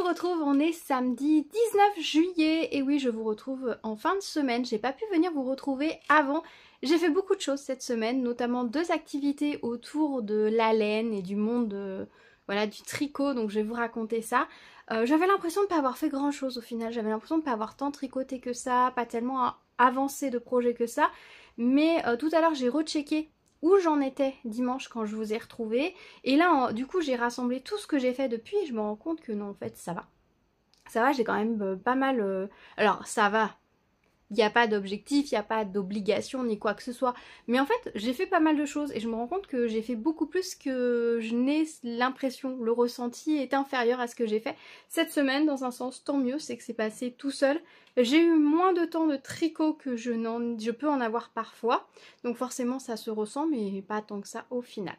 retrouve, on est samedi 19 juillet et oui je vous retrouve en fin de semaine, j'ai pas pu venir vous retrouver avant. J'ai fait beaucoup de choses cette semaine, notamment 2 activités autour de la laine et du monde voilà, du tricot, donc je vais vous raconter ça. J'avais l'impression de ne pas avoir fait grand chose au final, j'avais l'impression de ne pas avoir tant tricoté que ça, pas tellement avancé de projet que ça, mais tout à l'heure j'ai rechecké où j'en étais dimanche quand je vous ai retrouvé. Et là, du coup, j'ai rassemblé tout ce que j'ai fait depuis et je me rends compte que non, en fait, ça va. Ça va, j'ai quand même pas mal... Alors, ça va. Il n'y a pas d'objectif, il n'y a pas d'obligation ni quoi que ce soit. Mais en fait, j'ai fait pas mal de choses et je me rends compte que j'ai fait beaucoup plus que je n'ai l'impression. Le ressenti est inférieur à ce que j'ai fait cette semaine. Dans un sens, tant mieux, c'est que c'est passé tout seul. J'ai eu moins de temps de tricot que je peux en avoir parfois. Donc forcément, ça se ressent, mais pas tant que ça au final.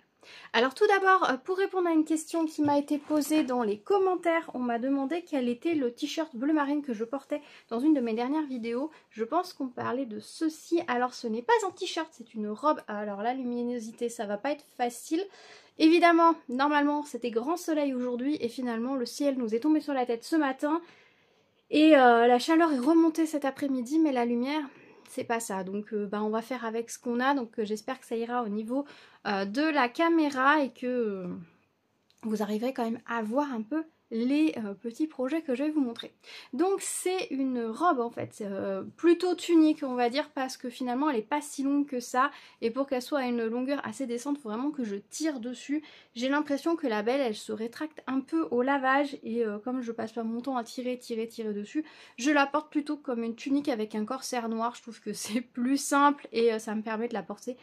Alors tout d'abord, pour répondre à une question qui m'a été posée dans les commentaires, on m'a demandé quel était le t-shirt bleu marine que je portais dans une de mes dernières vidéos. Je pense qu'on parlait de ceci. Alors ce n'est pas un t-shirt, c'est une robe. Alors la luminosité, ça va pas être facile. Évidemment, normalement, c'était grand soleil aujourd'hui et finalement le ciel nous est tombé sur la tête ce matin. Et la chaleur est remontée cet après-midi, mais la lumière... c'est pas ça, donc on va faire avec ce qu'on a, donc j'espère que ça ira au niveau de la caméra et que vous arriverez quand même à voir un peu les petits projets que je vais vous montrer. Donc c'est une robe en fait, plutôt tunique on va dire, parce que finalement elle est pas si longue que ça, et pour qu'elle soit à une longueur assez décente, il faut vraiment que je tire dessus. J'ai l'impression que la belle elle se rétracte un peu au lavage, et comme je passe pas mon temps à tirer dessus, je la porte plutôt comme une tunique avec un corsaire noir. Je trouve que c'est plus simple et ça me permet de la porter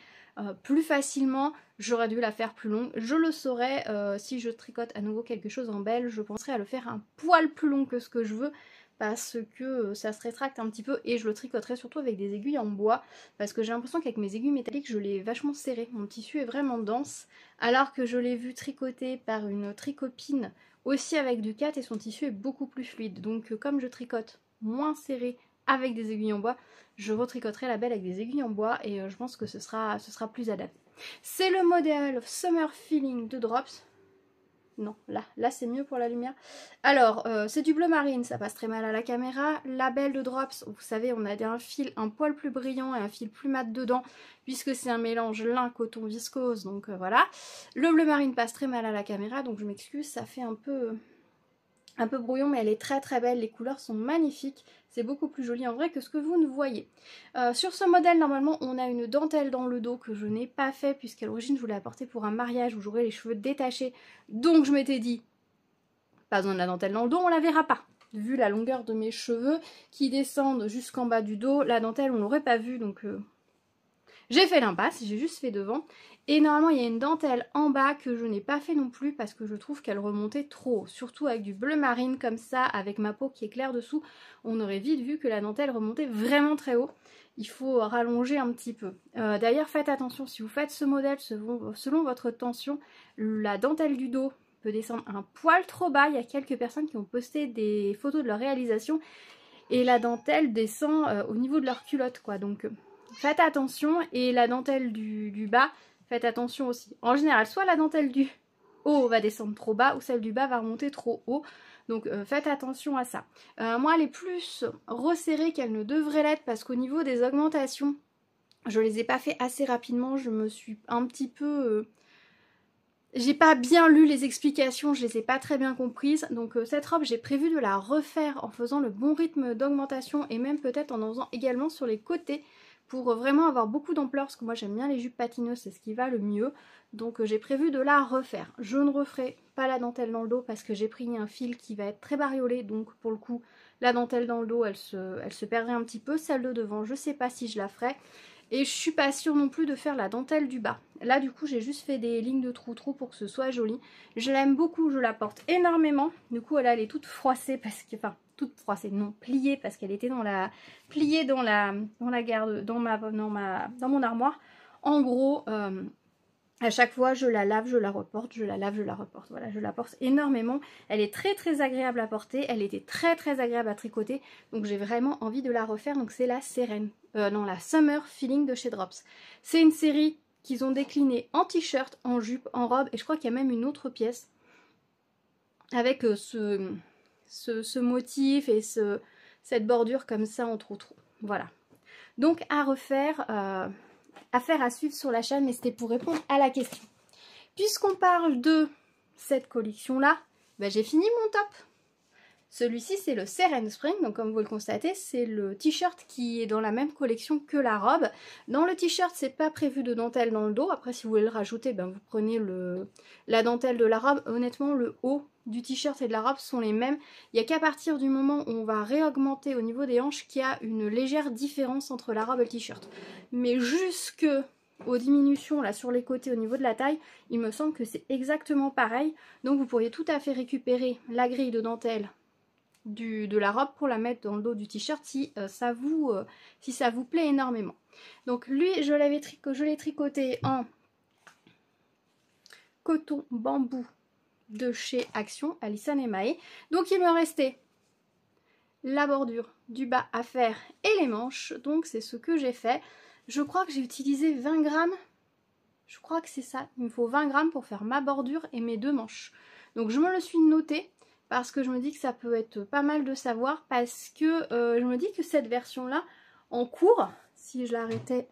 plus facilement. J'aurais dû la faire plus longue, je le saurais si je tricote à nouveau quelque chose en belle, je penserais à le faire un poil plus long que ce que je veux, parce que ça se rétracte un petit peu, et je le tricoterai surtout avec des aiguilles en bois, parce que j'ai l'impression qu'avec mes aiguilles métalliques je l'ai vachement serré, mon tissu est vraiment dense, alors que je l'ai vu tricoter par une tricopine aussi avec du 4 et son tissu est beaucoup plus fluide. Donc comme je tricote moins serré avec des aiguilles en bois, je retricoterai la belle avec des aiguilles en bois, et je pense que ce sera plus adapté. C'est le modèle Summer Feeling de Drops. Non, là c'est mieux pour la lumière. Alors, c'est du bleu marine, ça passe très mal à la caméra. La belle de Drops, vous savez, on a un fil un poil plus brillant et un fil plus mat dedans, puisque c'est un mélange lin, coton, viscose, donc voilà. Le bleu marine passe très mal à la caméra, donc je m'excuse, ça fait un peu brouillon, mais elle est très très belle, les couleurs sont magnifiques, c'est beaucoup plus joli en vrai que ce que vous ne voyez. Sur ce modèle, normalement, on a une dentelle dans le dos que je n'ai pas fait, puisqu'à l'origine je voulais apporter pour un mariage où j'aurais les cheveux détachés, donc je m'étais dit, pas besoin de la dentelle dans le dos, on la verra pas. Vu la longueur de mes cheveux qui descendent jusqu'en bas du dos, la dentelle on l'aurait pas vue, donc j'ai fait l'impasse, j'ai juste fait devant. Et normalement il y a une dentelle en bas que je n'ai pas fait non plus parce que je trouve qu'elle remontait trop haut. Surtout avec du bleu marine comme ça, avec ma peau qui est claire dessous, on aurait vite vu que la dentelle remontait vraiment très haut. Il faut rallonger un petit peu. D'ailleurs faites attention, si vous faites ce modèle selon votre tension, la dentelle du dos peut descendre un poil trop bas. Il y a quelques personnes qui ont posté des photos de leur réalisation et la dentelle descend au niveau de leur culotte quoi. Donc faites attention, et la dentelle du bas, faites attention aussi. En général, soit la dentelle du haut va descendre trop bas, ou celle du bas va remonter trop haut. Donc faites attention à ça. Moi, elle est plus resserrée qu'elle ne devrait l'être, parce qu'au niveau des augmentations, je les ai pas fait assez rapidement. Je me suis un petit peu... j'ai pas bien lu les explications, je les ai pas très bien comprises. Donc cette robe, j'ai prévu de la refaire en faisant le bon rythme d'augmentation, et même peut-être en faisant également sur les côtés, pour vraiment avoir beaucoup d'ampleur, parce que moi j'aime bien les jupes patineuses, c'est ce qui va le mieux. Donc j'ai prévu de la refaire. Je ne referai pas la dentelle dans le dos parce que j'ai pris un fil qui va être très bariolé, donc pour le coup la dentelle dans le dos elle se perdrait un petit peu. Celle de devant, je sais pas si je la ferai. Et je suis pas sûre non plus de faire la dentelle du bas. Là du coup j'ai juste fait des lignes de trou pour que ce soit joli. Je l'aime beaucoup, je la porte énormément. Du coup elle est toute froissée parce que... enfin toute froissée, non, pliée, parce qu'elle était pliée dans la garde, dans mon armoire. En gros, à chaque fois je la lave, je la reporte, je la lave, je la reporte. Voilà, je la porte énormément. Elle est très très agréable à porter, elle était très très agréable à tricoter, donc j'ai vraiment envie de la refaire. Donc c'est la Seren, non, la Summer Feeling de chez Drops. C'est une série qu'ils ont déclinée en t-shirt, en jupe, en robe, et je crois qu'il y a même une autre pièce avec ce motif et cette bordure comme ça en trou. Voilà. Donc à refaire, affaire à suivre sur la chaîne, mais c'était pour répondre à la question. Puisqu'on parle de cette collection-là, ben j'ai fini mon top. Celui-ci, c'est le Seren Spring, donc comme vous le constatez, c'est le t-shirt qui est dans la même collection que la robe. Dans le t-shirt, c'est pas prévu de dentelle dans le dos. Après, si vous voulez le rajouter, ben vous prenez la dentelle de la robe. Honnêtement, le haut du t-shirt et de la robe sont les mêmes. Il n'y a qu'à partir du moment où on va réaugmenter au niveau des hanches qu'il y a une légère différence entre la robe et le t-shirt. Mais jusque aux diminutions là sur les côtés au niveau de la taille, il me semble que c'est exactement pareil. Donc vous pourriez tout à fait récupérer la grille de dentelle de la robe pour la mettre dans le dos du t-shirt si ça vous plaît énormément. Donc lui, je l'ai tricoté en coton bambou de chez Action, Alison et Maë. Donc il me restait la bordure du bas à faire et les manches. Donc c'est ce que j'ai fait. Je crois que j'ai utilisé 20 grammes. Je crois que c'est ça. Il me faut 20 grammes pour faire ma bordure et mes 2 manches. Donc je me le suis noté. Parce que je me dis que ça peut être pas mal de savoir, parce que je me dis que cette version-là, en cours, si je l'arrêtais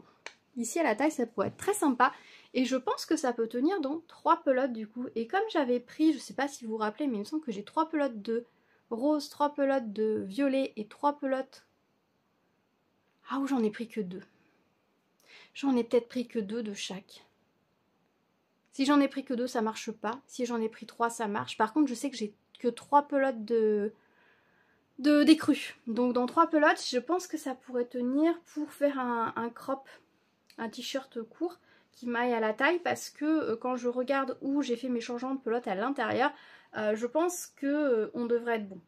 ici à la taille, ça pourrait être très sympa. Et je pense que ça peut tenir dans 3 pelotes du coup. Et comme j'avais pris, je sais pas si vous vous rappelez, mais il me semble que j'ai 3 pelotes de rose, 3 pelotes de violet et 3 pelotes... Ah, ou j'en ai pris que 2. J'en ai peut-être pris que 2 de chaque. Si j'en ai pris que 2, ça marche pas. Si j'en ai pris 3, ça marche. Par contre, je sais que j'ai que 3 pelotes d'écrue. Donc dans 3 pelotes, je pense que ça pourrait tenir pour faire un crop, un t-shirt court qui m'aille à la taille, parce que quand je regarde où j'ai fait mes changements de pelotes à l'intérieur, je pense que on devrait être bon.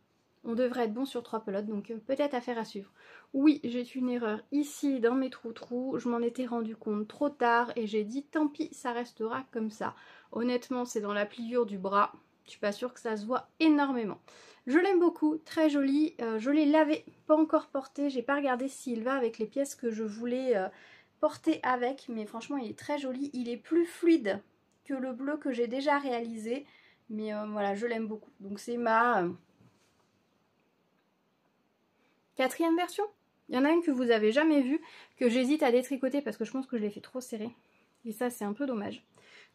On devrait être bon sur 3 pelotes, donc peut-être affaire à suivre. Oui, j'ai eu une erreur ici dans mes trous-trous, je m'en étais rendu compte trop tard et j'ai dit tant pis, ça restera comme ça. Honnêtement, c'est dans la pliure du bras. Je suis pas sûre que ça se voit énormément. Je l'aime beaucoup, très joli. Je l'ai lavé, pas encore porté. J'ai pas regardé s'il va avec les pièces que je voulais porter avec. Mais franchement, il est très joli. Il est plus fluide que le bleu que j'ai déjà réalisé. Mais voilà, je l'aime beaucoup. Donc c'est ma 4e version. Il y en a une que vous avez jamais vue, que j'hésite à détricoter parce que je pense que je l'ai fait trop serré. Et ça, c'est un peu dommage.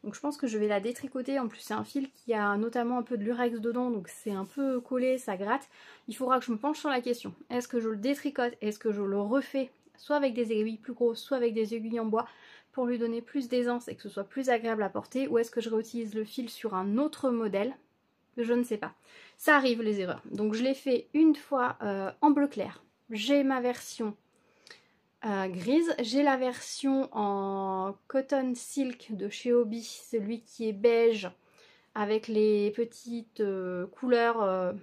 Donc je pense que je vais la détricoter. En plus c'est un fil qui a notamment un peu de lurex dedans, donc c'est un peu collé, ça gratte. Il faudra que je me penche sur la question. Est-ce que je le détricote? Est-ce que je le refais soit avec des aiguilles plus grosses, soit avec des aiguilles en bois pour lui donner plus d'aisance et que ce soit plus agréable à porter? Ou est-ce que je réutilise le fil sur un autre modèle? Je ne sais pas. Ça arrive les erreurs. Donc je l'ai fait une fois en bleu clair. J'ai ma version grise. J'ai la version en cotton silk de chez Hobby, celui qui est beige avec les petites couleurs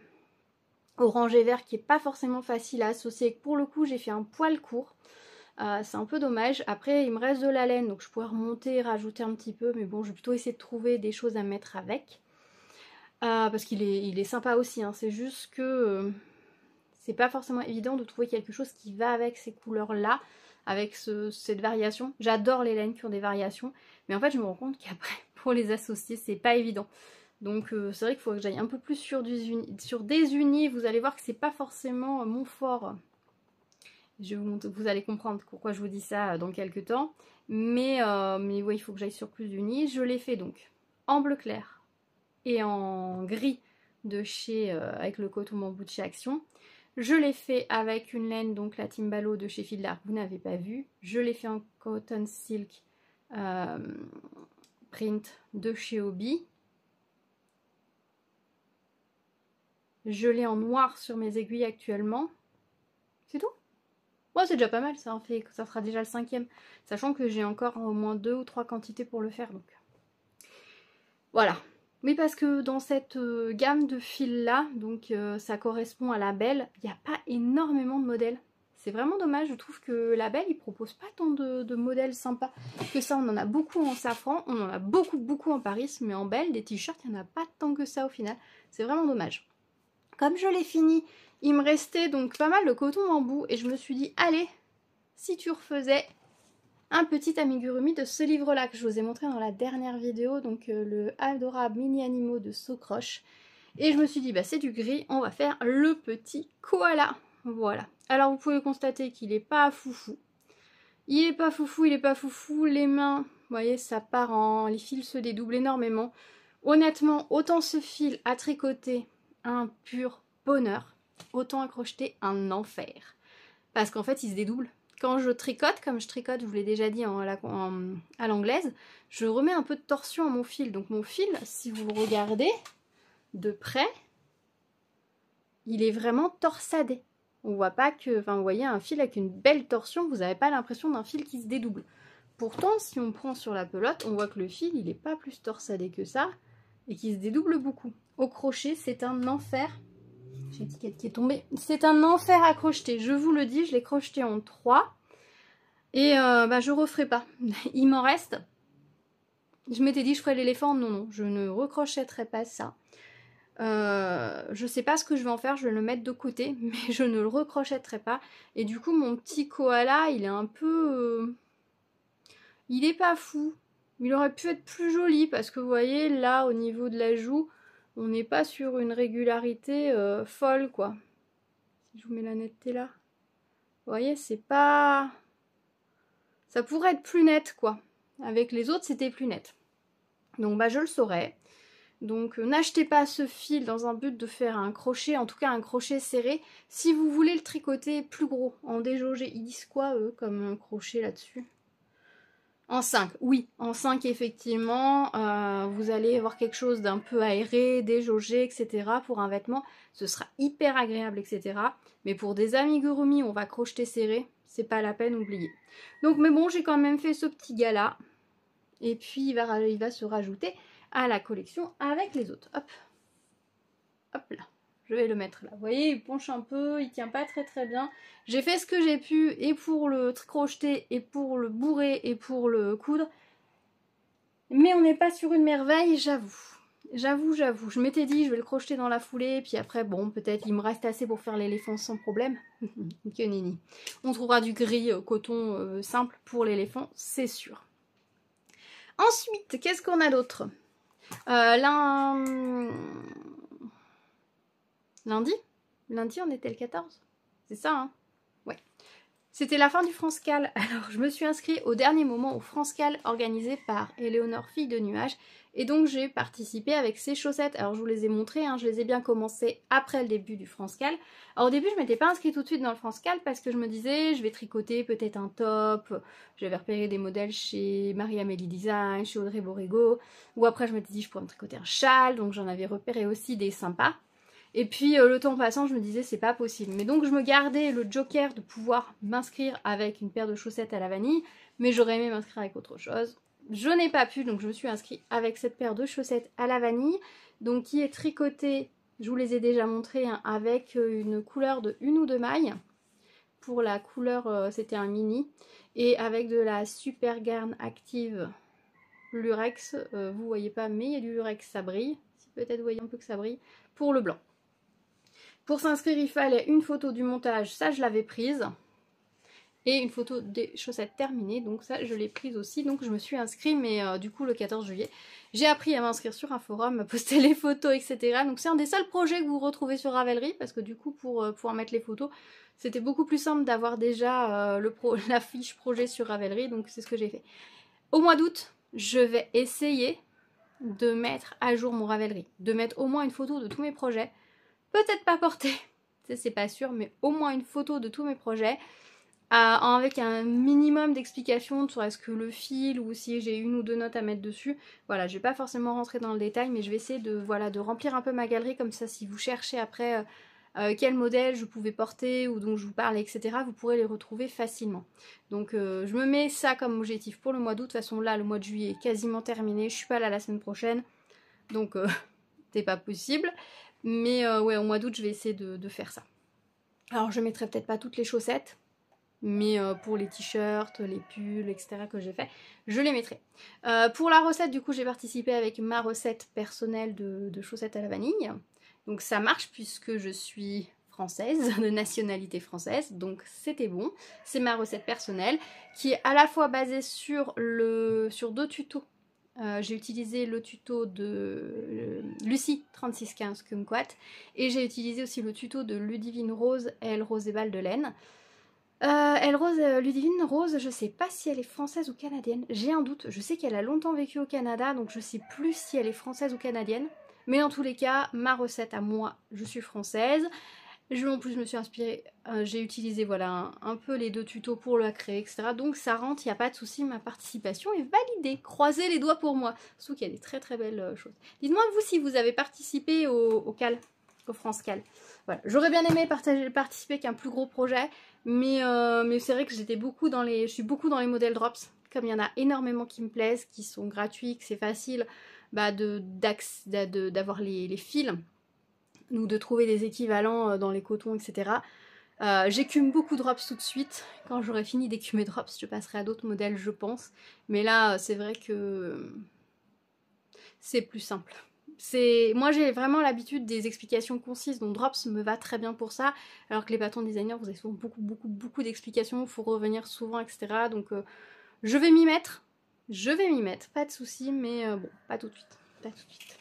orange et vert qui est pas forcément facile à associer. Pour le coup j'ai fait un poil court, c'est un peu dommage. Après il me reste de la laine donc je pourrais remonter et rajouter un petit peu, mais bon je vais plutôt essayer de trouver des choses à mettre avec parce qu'il est sympa aussi, hein. C'est juste que c'est pas forcément évident de trouver quelque chose qui va avec ces couleurs-là, avec cette variation. J'adore les laines qui ont des variations, mais en fait je me rends compte qu'après, pour les associer, c'est pas évident. Donc c'est vrai qu'il faut que j'aille un peu plus sur des unis. Vous allez voir que c'est pas forcément mon fort. Vous allez comprendre pourquoi je vous dis ça dans quelques temps. Mais oui, il faut que j'aille sur plus d'unis. Je l'ai fait donc en bleu clair et en gris de chez avec le coton bambou de chez Action. Je l'ai fait avec une laine, donc la Timbalo de chez Fil d'Art, vous n'avez pas vu. Je l'ai fait en cotton silk print de chez Hobby. Je l'ai en noir sur mes aiguilles actuellement. C'est tout. Ouais, c'est déjà pas mal, ça sera déjà le 5e. Sachant que j'ai encore au moins 2 ou 3 quantités pour le faire. Donc voilà. Mais parce que dans cette gamme de fils là, donc ça correspond à la Belle, il n'y a pas énormément de modèles. C'est vraiment dommage, je trouve que la Belle, il propose pas tant de modèles sympas que ça. On en a beaucoup en safran, on en a beaucoup en Paris, mais en Belle, des t-shirts, il n'y en a pas tant que ça au final. C'est vraiment dommage. Comme je l'ai fini, il me restait donc pas mal de coton bambou et je me suis dit, allez, si tu refaisais un petit amigurumi de ce livre-là que je vous ai montré dans la dernière vidéo, donc le adorable mini animaux de Socroche. Et je me suis dit, bah c'est du gris, on va faire le petit koala. Voilà. Alors vous pouvez constater qu'il n'est pas foufou. Il est pas foufou, il est pas foufou. Les mains, vous voyez, ça part en... Les fils se dédoublent énormément. Honnêtement, autant ce fil à tricoter un pur bonheur, autant à crocheter un enfer. Parce qu'en fait, il se dédouble. Quand je tricote, comme je tricote, je vous l'ai déjà dit à l'anglaise, je remets un peu de torsion à mon fil. Donc mon fil, si vous le regardez de près, il est vraiment torsadé. On voit pas que, enfin vous voyez un fil avec une belle torsion, vous n'avez pas l'impression d'un fil qui se dédouble. Pourtant, si on prend sur la pelote, on voit que le fil, il n'est pas plus torsadé que ça et qu'il se dédouble beaucoup. Au crochet, c'est un enfer. J'ai l'étiquette qui est tombée. C'est un enfer à crocheter, je vous le dis, je l'ai crocheté en 3 et je referai pas. Il m'en reste. Je m'étais dit je ferais l'éléphant, non, je ne recrocheterai pas ça. Je sais pas ce que je vais en faire, je vais le mettre de côté, mais je ne le recrochetterai pas. Et du coup, mon petit koala, il est un peu... il est pas fou. Il aurait pu être plus joli, parce que vous voyez, là, au niveau de la joue, on n'est pas sur une régularité folle, quoi. Si je vous mets la netteté là. Vous voyez, c'est pas... ça pourrait être plus net, quoi. Avec les autres, c'était plus net. Donc, je le saurai. Donc n'achetez pas ce fil dans un but de faire un crochet, en tout cas un crochet serré. Si vous voulez le tricoter plus gros, en déjaugé, ils disent quoi eux comme un crochet là-dessus? En 5, oui, en 5 effectivement, vous allez avoir quelque chose d'un peu aéré, déjaugé, etc. Pour un vêtement, ce sera hyper agréable, etc. Mais pour des amigurumi, on va crocheter serré, c'est pas la peine, oubliez. Donc mais bon, j'ai quand même fait ce petit gars-là. Et puis il va se rajouter à la collection avec les autres. Hop, hop là, je vais le mettre là. Vous voyez, il penche un peu, il tient pas très bien. J'ai fait ce que j'ai pu et pour le crocheter et pour le bourrer et pour le coudre. Mais on n'est pas sur une merveille, j'avoue. J'avoue. Je m'étais dit, je vais le crocheter dans la foulée. Puis après, bon, peut-être il me reste assez pour faire l'éléphant sans problème. Que nini. On trouvera du gris coton simple pour l'éléphant, c'est sûr. Ensuite, qu'est-ce qu'on a d'autre? Lundi, on était le 14. C'est ça, hein? Ouais. C'était la fin du France-Cal. Alors, je me suis inscrite au dernier moment au France-Cal organisé par Éléonore, fille de nuages. Et donc, j'ai participé avec ces chaussettes. Alors, je vous les ai montrées, hein, je les ai bien commencées après le début du France-Cal. Alors, au début, je m'étais pas inscrite tout de suite dans le France-Cal parce que je me disais, je vais tricoter peut-être un top. J'avais repéré des modèles chez Marie-Amélie Design, chez Audrey Borrego. Ou après, je m'étais dit, je pourrais me tricoter un châle. Donc, j'en avais repéré aussi des sympas. Et puis le temps passant, je me disais c'est pas possible. Mais donc je me gardais le joker de pouvoir m'inscrire avec une paire de chaussettes à la vanille. Mais j'aurais aimé m'inscrire avec autre chose. Je n'ai pas pu, donc je me suis inscrite avec cette paire de chaussettes à la vanille. Donc qui est tricotée, je vous les ai déjà montrées, hein, avec une couleur de 1 ou 2 mailles. Pour la couleur, c'était un mini. Et avec de la Super Garn Active Lurex. Vous voyez pas, mais il y a du Lurex, ça brille. Si peut-être vous voyez un peu que ça brille. Pour le blanc. Pour s'inscrire, il fallait une photo du montage, ça je l'avais prise. Et une photo des chaussettes terminées, donc ça je l'ai prise aussi. Donc je me suis inscrite, mais du coup le 14 juillet, j'ai appris à m'inscrire sur un forum, à poster les photos, etc. Donc c'est un des seuls projets que vous retrouvez sur Ravelry, parce que du coup pour pouvoir mettre les photos, c'était beaucoup plus simple d'avoir déjà la fiche projet sur Ravelry, donc c'est ce que j'ai fait. Au mois d'août, je vais essayer de mettre à jour mon Ravelry, de mettre au moins une photo de tous mes projets. Peut-être pas portée, c'est pas sûr, mais au moins une photo de tous mes projets, avec un minimum d'explications sur est-ce que le fil ou si j'ai 1 ou 2 notes à mettre dessus. Voilà, je vais pas forcément rentrer dans le détail, mais je vais essayer de remplir un peu ma galerie, comme ça si vous cherchez après quel modèle je pouvais porter ou dont je vous parle, etc., vous pourrez les retrouver facilement. Donc je me mets ça comme objectif pour le mois d'août. De toute façon là, le mois de juillet est quasiment terminé, je suis pas là la semaine prochaine, donc c'est pas possible. Mais ouais, au mois d'août, je vais essayer de faire ça. Alors, je mettrai peut-être pas toutes les chaussettes, mais pour les t-shirts, les pulls, etc. que j'ai fait, je les mettrai. Pour la recette, du coup, j'ai participé avec ma recette personnelle de chaussettes à la vanille. Donc, ça marche puisque je suis française, de nationalité française, donc c'était bon. C'est ma recette personnelle qui est à la fois basée sur 2 tutos J'ai utilisé le tuto de Lucie 3615 Kumquat et j'ai utilisé aussi le tuto de Ludivine Rose, elle Rose et Balles de laine. Ludivine Rose, je sais pas si elle est française ou canadienne, j'ai un doute, je sais qu'elle a longtemps vécu au Canada, donc je sais plus si elle est française ou canadienne, mais dans tous les cas, ma recette à moi, je suis française. En plus, je me suis inspirée, j'ai utilisé voilà un peu les 2 tutos pour la créer, etc. Donc ça rentre, il n'y a pas de souci, ma participation est validée. Croisez les doigts pour moi. Surtout qu'il y a des très très belles choses. Dites-moi vous si vous avez participé au CAL, au France CAL. Voilà. J'aurais bien aimé participer avec un plus gros projet, mais c'est vrai que je suis beaucoup dans les modèles drops. Comme il y en a énormément qui me plaisent, qui sont gratuits, que c'est facile d'avoir les fils, ou de trouver des équivalents dans les cotons, etc. J'écume beaucoup drops tout de suite. Quand j'aurai fini d'écumer drops, je passerai à d'autres modèles, je pense. Mais là, c'est vrai que c'est plus simple. Moi, j'ai vraiment l'habitude des explications concises, donc drops me va très bien pour ça. Alors que les bâtons designers, vous avez souvent beaucoup d'explications, il faut revenir souvent, etc. Donc, je vais m'y mettre. Pas de souci, mais bon, pas tout de suite. Pas tout de suite.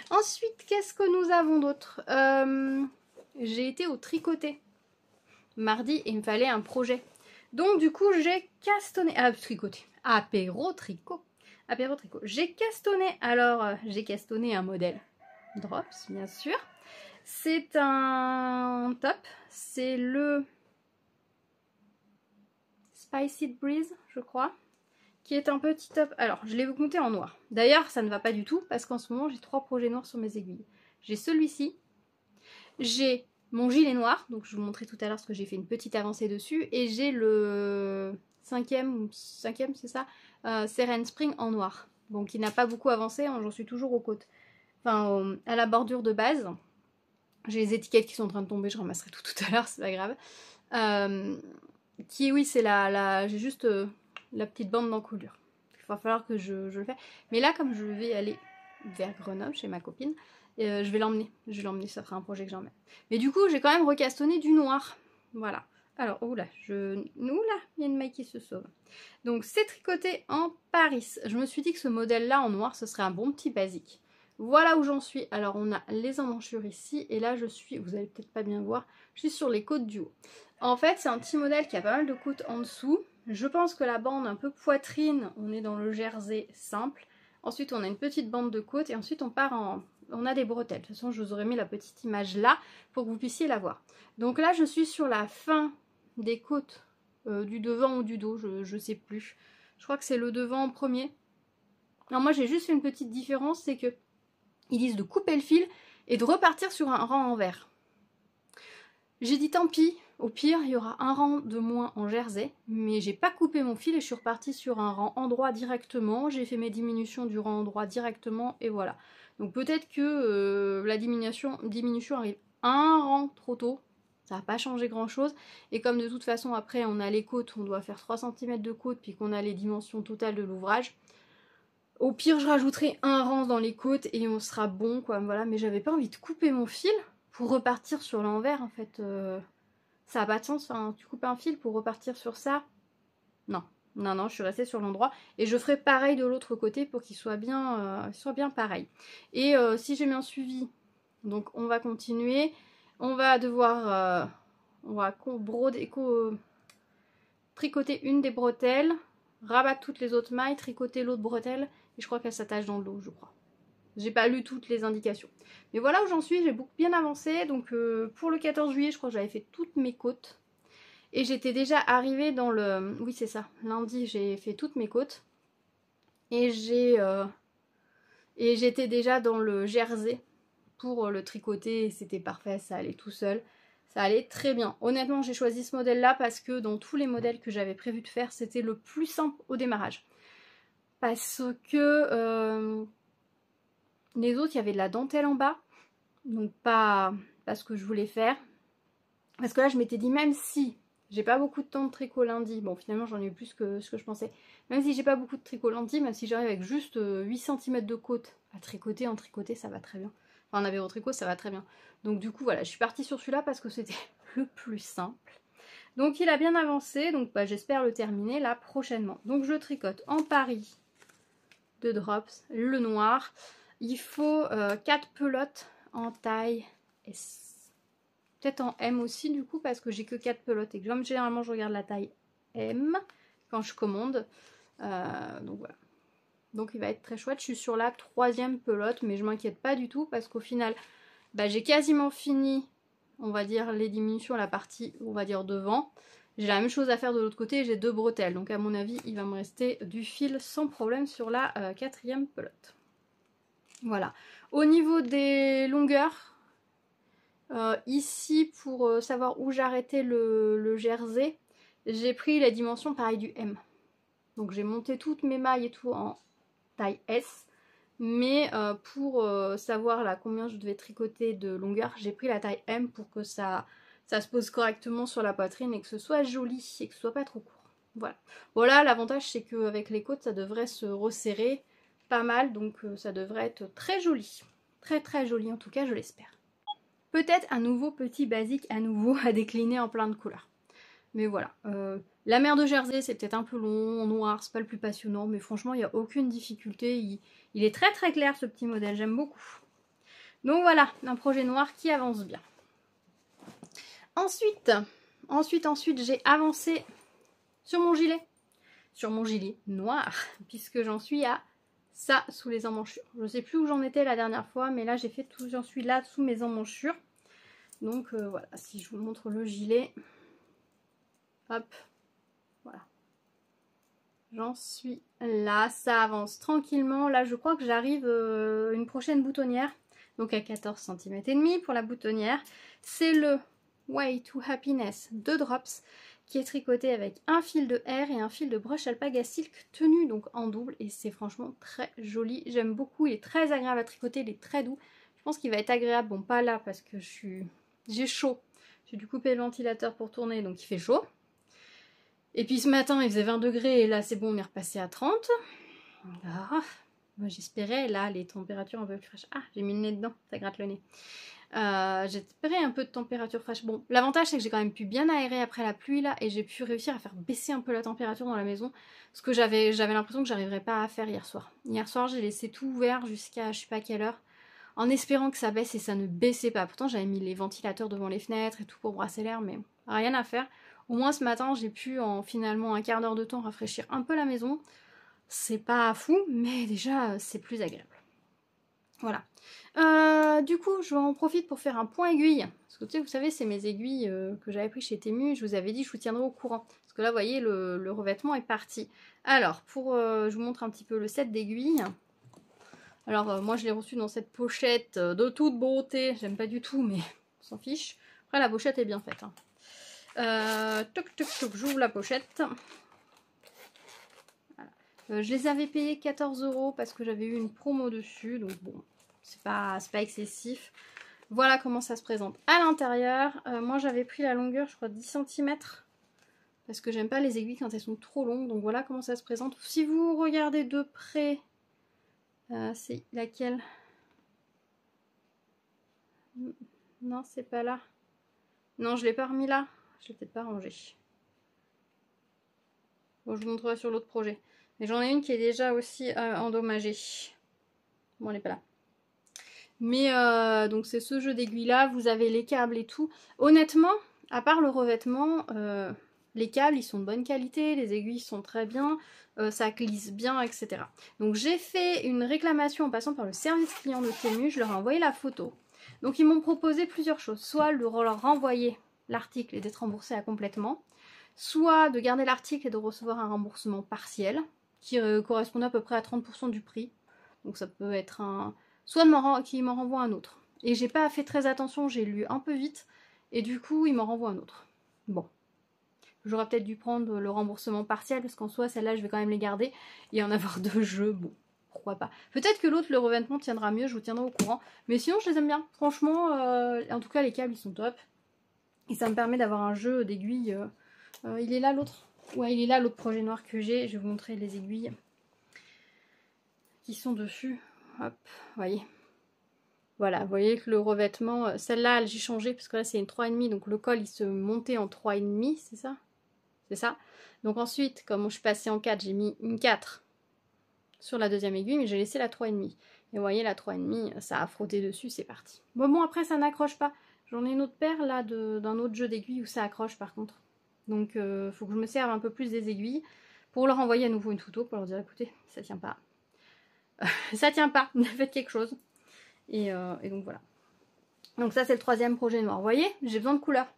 Ensuite, qu'est-ce que nous avons d'autre? J'ai été au tricoté mardi et il me fallait un projet. Donc du coup, j'ai castonné... Apéro tricot. J'ai castonné... Alors, j'ai castonné un modèle Drops, bien sûr. C'est un top. C'est le Spicy Breeze, je crois, qui est un petit top. Alors, je l'ai compté en noir. D'ailleurs, ça ne va pas du tout parce qu'en ce moment, j'ai 3 projets noirs sur mes aiguilles. J'ai celui-ci, j'ai mon gilet noir, donc je vous montrais tout à l'heure parce que j'ai fait une petite avancée dessus, et j'ai le cinquième, c'est ça, Seren Spring en noir. Donc, il n'a pas beaucoup avancé, hein, j'en suis toujours aux côtes. Enfin, à la bordure de base. J'ai les étiquettes qui sont en train de tomber, je ramasserai tout à l'heure, c'est pas grave. Oui, c'est j'ai juste... la petite bande d'encolure. Il va falloir que je le fasse. Mais là, comme je vais aller vers Grenoble, chez ma copine, je vais l'emmener. Ça fera un projet que j'emmène. Mais du coup, j'ai quand même recastonné du noir. Voilà. Alors, oula, il y a une maille qui se sauve. Donc, c'est tricoté en Paris. Je me suis dit que ce modèle-là, en noir, ce serait un bon petit basique. Voilà où j'en suis. Alors, on a les emmanchures ici. Et là, vous allez peut-être pas bien voir, je suis sur les côtes du haut. En fait, c'est un petit modèle qui a pas mal de côtes en dessous. Je pense que la bande un peu poitrine, on est dans le jersey simple. Ensuite, on a une petite bande de côte et ensuite on a des bretelles. De toute façon, je vous aurais mis la petite image là pour que vous puissiez la voir. Donc là, je suis sur la fin des côtes du devant ou du dos, je sais plus. Je crois que c'est le devant en premier. Alors moi, j'ai juste fait une petite différence, c'est que ils disent de couper le fil et de repartir sur un rang envers. J'ai dit tant pis, au pire il y aura un rang de moins en jersey, mais j'ai pas coupé mon fil et je suis repartie sur un rang endroit directement, j'ai fait mes diminutions du rang endroit directement et voilà. Donc peut-être que la diminution arrive un rang trop tôt, ça va pas changer grand chose, et comme de toute façon après on a les côtes, on doit faire 3 cm de côte puis qu'on a les dimensions totales de l'ouvrage, au pire je rajouterai un rang dans les côtes et on sera bon quoi, voilà, mais j'avais pas envie de couper mon fil pour repartir sur l'envers en fait, ça n'a pas de sens, hein. Tu coupes un fil pour repartir sur ça, non, je suis restée sur l'endroit et je ferai pareil de l'autre côté pour qu'il soit bien pareil. Et si j'ai bien suivi, donc on va continuer, on va devoir tricoter une des bretelles, rabattre toutes les autres mailles, tricoter l'autre bretelle et je crois qu'elle s'attache dans le dos, je crois. J'ai pas lu toutes les indications. Mais voilà où j'en suis, j'ai beaucoup bien avancé. Donc pour le 14 juillet, je crois que j'avais fait toutes mes côtes. Et j'étais déjà arrivée dans le... Oui, c'est ça. Lundi, j'ai fait toutes mes côtes. Et j'étais déjà dans le jersey pour le tricoter. C'était parfait, ça allait tout seul. Ça allait très bien. Honnêtement, j'ai choisi ce modèle-là parce que dans tous les modèles que j'avais prévu de faire, c'était le plus simple au démarrage. Parce que... les autres, il y avait de la dentelle en bas, donc pas ce que je voulais faire. Parce que là, je m'étais dit, même si j'ai pas beaucoup de temps de tricot lundi, bon, finalement, j'en ai eu plus que ce que je pensais. Même si j'ai pas beaucoup de tricot lundi, même si j'arrive avec juste 8 cm de côte à tricoter, en tricoté, ça va très bien. Enfin, en apéro tricot, ça va très bien. Donc du coup, voilà, je suis partie sur celui-là parce que c'était le plus simple. Donc il a bien avancé, donc j'espère le terminer là prochainement. Donc je tricote en Paris de drops, le noir. Il faut 4 pelotes en taille S. Peut-être en M aussi du coup parce que j'ai que 4 pelotes et comme généralement je regarde la taille M quand je commande. Donc voilà. Donc il va être très chouette. Je suis sur la 3e pelote mais je m'inquiète pas du tout parce qu'au final bah, j'ai quasiment fini, on va dire, les diminutions, la partie, on va dire, devant. J'ai la même chose à faire de l'autre côté, j'ai 2 bretelles. Donc à mon avis, il va me rester du fil sans problème sur la 4e pelote. Voilà. Au niveau des longueurs, ici, pour savoir où j'arrêtais le jersey, j'ai pris la dimension pareil du M. Donc j'ai monté toutes mes mailles et tout en taille S. Mais pour savoir là combien je devais tricoter de longueur, j'ai pris la taille M pour que ça se pose correctement sur la poitrine et que ce soit joli et que ce soit pas trop court. Voilà. Voilà, l'avantage c'est qu'avec les côtes ça devrait se resserrer pas mal, donc ça devrait être très joli. Très très joli en tout cas, je l'espère. Peut-être un nouveau petit basique à nouveau à décliner en plein de couleurs. Mais voilà, la mer de Jersey c'est peut-être un peu long, en noir, c'est pas le plus passionnant, mais franchement il n'y a aucune difficulté, il est très très clair ce petit modèle, j'aime beaucoup. Donc voilà, un projet noir qui avance bien. Ensuite j'ai avancé sur mon gilet noir, puisque j'en suis à ça sous les emmanchures. Je sais plus où j'en étais la dernière fois, mais là j'ai fait tout, j'en suis là sous mes emmanchures. Donc voilà, si je vous montre le gilet... Hop, voilà. J'en suis là, ça avance tranquillement. Là, je crois que j'arrive une prochaine boutonnière. Donc à 14 cm et demi pour la boutonnière. C'est le Way to Happiness de Drops qui est tricoté avec un fil de R et un fil de brush alpaga silk tenu donc en double. Et c'est franchement très joli. J'aime beaucoup, il est très agréable à tricoter, il est très doux. Je pense qu'il va être agréable, bon pas là parce que j'ai chaud. J'ai dû couper le ventilateur pour tourner donc il fait chaud. Et puis ce matin il faisait 20 degrés et là c'est bon on est repassé à 30. Ah, moi j'espérais là les températures un peu plus fraîches. Ah j'ai mis le nez dedans, ça gratte le nez. J'espérais un peu de température fraîche. Bon l'avantage c'est que j'ai quand même pu bien aérer après la pluie là et j'ai pu réussir à faire baisser un peu la température dans la maison. Ce que j'avais l'impression que j'arriverais pas à faire hier soir. Hier soir j'ai laissé tout ouvert jusqu'à je sais pas quelle heure. En espérant que ça baisse et ça ne baissait pas. Pourtant j'avais mis les ventilateurs devant les fenêtres et tout pour brasser l'air mais rien à faire. Au moins ce matin j'ai pu en finalement un quart d'heure de temps rafraîchir un peu la maison. C'est pas fou mais déjà c'est plus agréable. Voilà. Du coup je en profite pour faire un point aiguille. Parce que tu sais, vous savez c'est mes aiguilles que j'avais pris chez Temu. Je vous avais dit je vous tiendrai au courant. Parce que là vous voyez le revêtement est parti. Alors je vous montre un petit peu le set d'aiguilles. Alors moi je l'ai reçu dans cette pochette de toute beauté. J'aime pas du tout mais on s'en fiche. Après la pochette est bien faite. Hein. Toc toc toc, j'ouvre la pochette. Voilà. Je les avais payés 14 € parce que j'avais eu une promo dessus. Donc bon, c'est pas excessif. Voilà comment ça se présente à l'intérieur. Moi j'avais pris la longueur, je crois 10 cm. Parce que j'aime pas les aiguilles quand elles sont trop longues. Donc voilà comment ça se présente. Si vous regardez de près, c'est laquelle? Non, c'est pas là. Non, je l'ai pas remis là. Je l'ai peut-être pas rangé. Bon, je vous montrerai sur l'autre projet. Mais j'en ai une qui est déjà aussi endommagée. Bon, elle n'est pas là. Mais donc c'est ce jeu d'aiguilles là. Vous avez les câbles et tout. Honnêtement, à part le revêtement, les câbles ils sont de bonne qualité. Les aiguilles sont très bien. Ça glisse bien, etc. Donc j'ai fait une réclamation en passant par le service client de Temu. Je leur ai envoyé la photo. Donc ils m'ont proposé plusieurs choses. Soit leur renvoyer l'article et d'être remboursé à complètement. Soit de garder l'article et de recevoir un remboursement partiel qui correspondait à peu près à 30% du prix. Donc ça peut être un... Soit qu'il m'en renvoie un autre. Et j'ai pas fait très attention, j'ai lu un peu vite. Et du coup, il m'en renvoie un autre. Bon. J'aurais peut-être dû prendre le remboursement partiel parce qu'en soi, celle-là, je vais quand même les garder. Et en avoir deux jeux, bon, pourquoi pas. Peut-être que l'autre, le revêtement, tiendra mieux, je vous tiendrai au courant. Mais sinon, je les aime bien. Franchement, en tout cas, les câbles, ils sont top. Et ça me permet d'avoir un jeu d'aiguilles... il est là l'autre. Ouais, il est là l'autre projet noir que j'ai. Je vais vous montrer les aiguilles qui sont dessus. Hop, voyez. Voilà, vous voyez que le revêtement, celle-là, j'ai changé parce que là c'est une 3,5, donc le col il se montait en 3,5, c'est ça? C'est ça. Donc ensuite, comme je suis passée en 4, j'ai mis une 4 sur la deuxième aiguille, mais j'ai laissé la 3,5. Et vous voyez, la 3,5, ça a frotté dessus, c'est parti. Bon, après, ça n'accroche pas. J'en ai une autre paire, là, d'un autre jeu d'aiguilles où ça accroche, par contre. Donc, faut que je me serve un peu plus des aiguilles pour leur envoyer à nouveau une photo, pour leur dire, écoutez, ça tient pas. Ça tient pas, faites quelque chose. Et donc, voilà. Donc ça, c'est le troisième projet noir. Vous voyez, j'ai besoin de couleurs.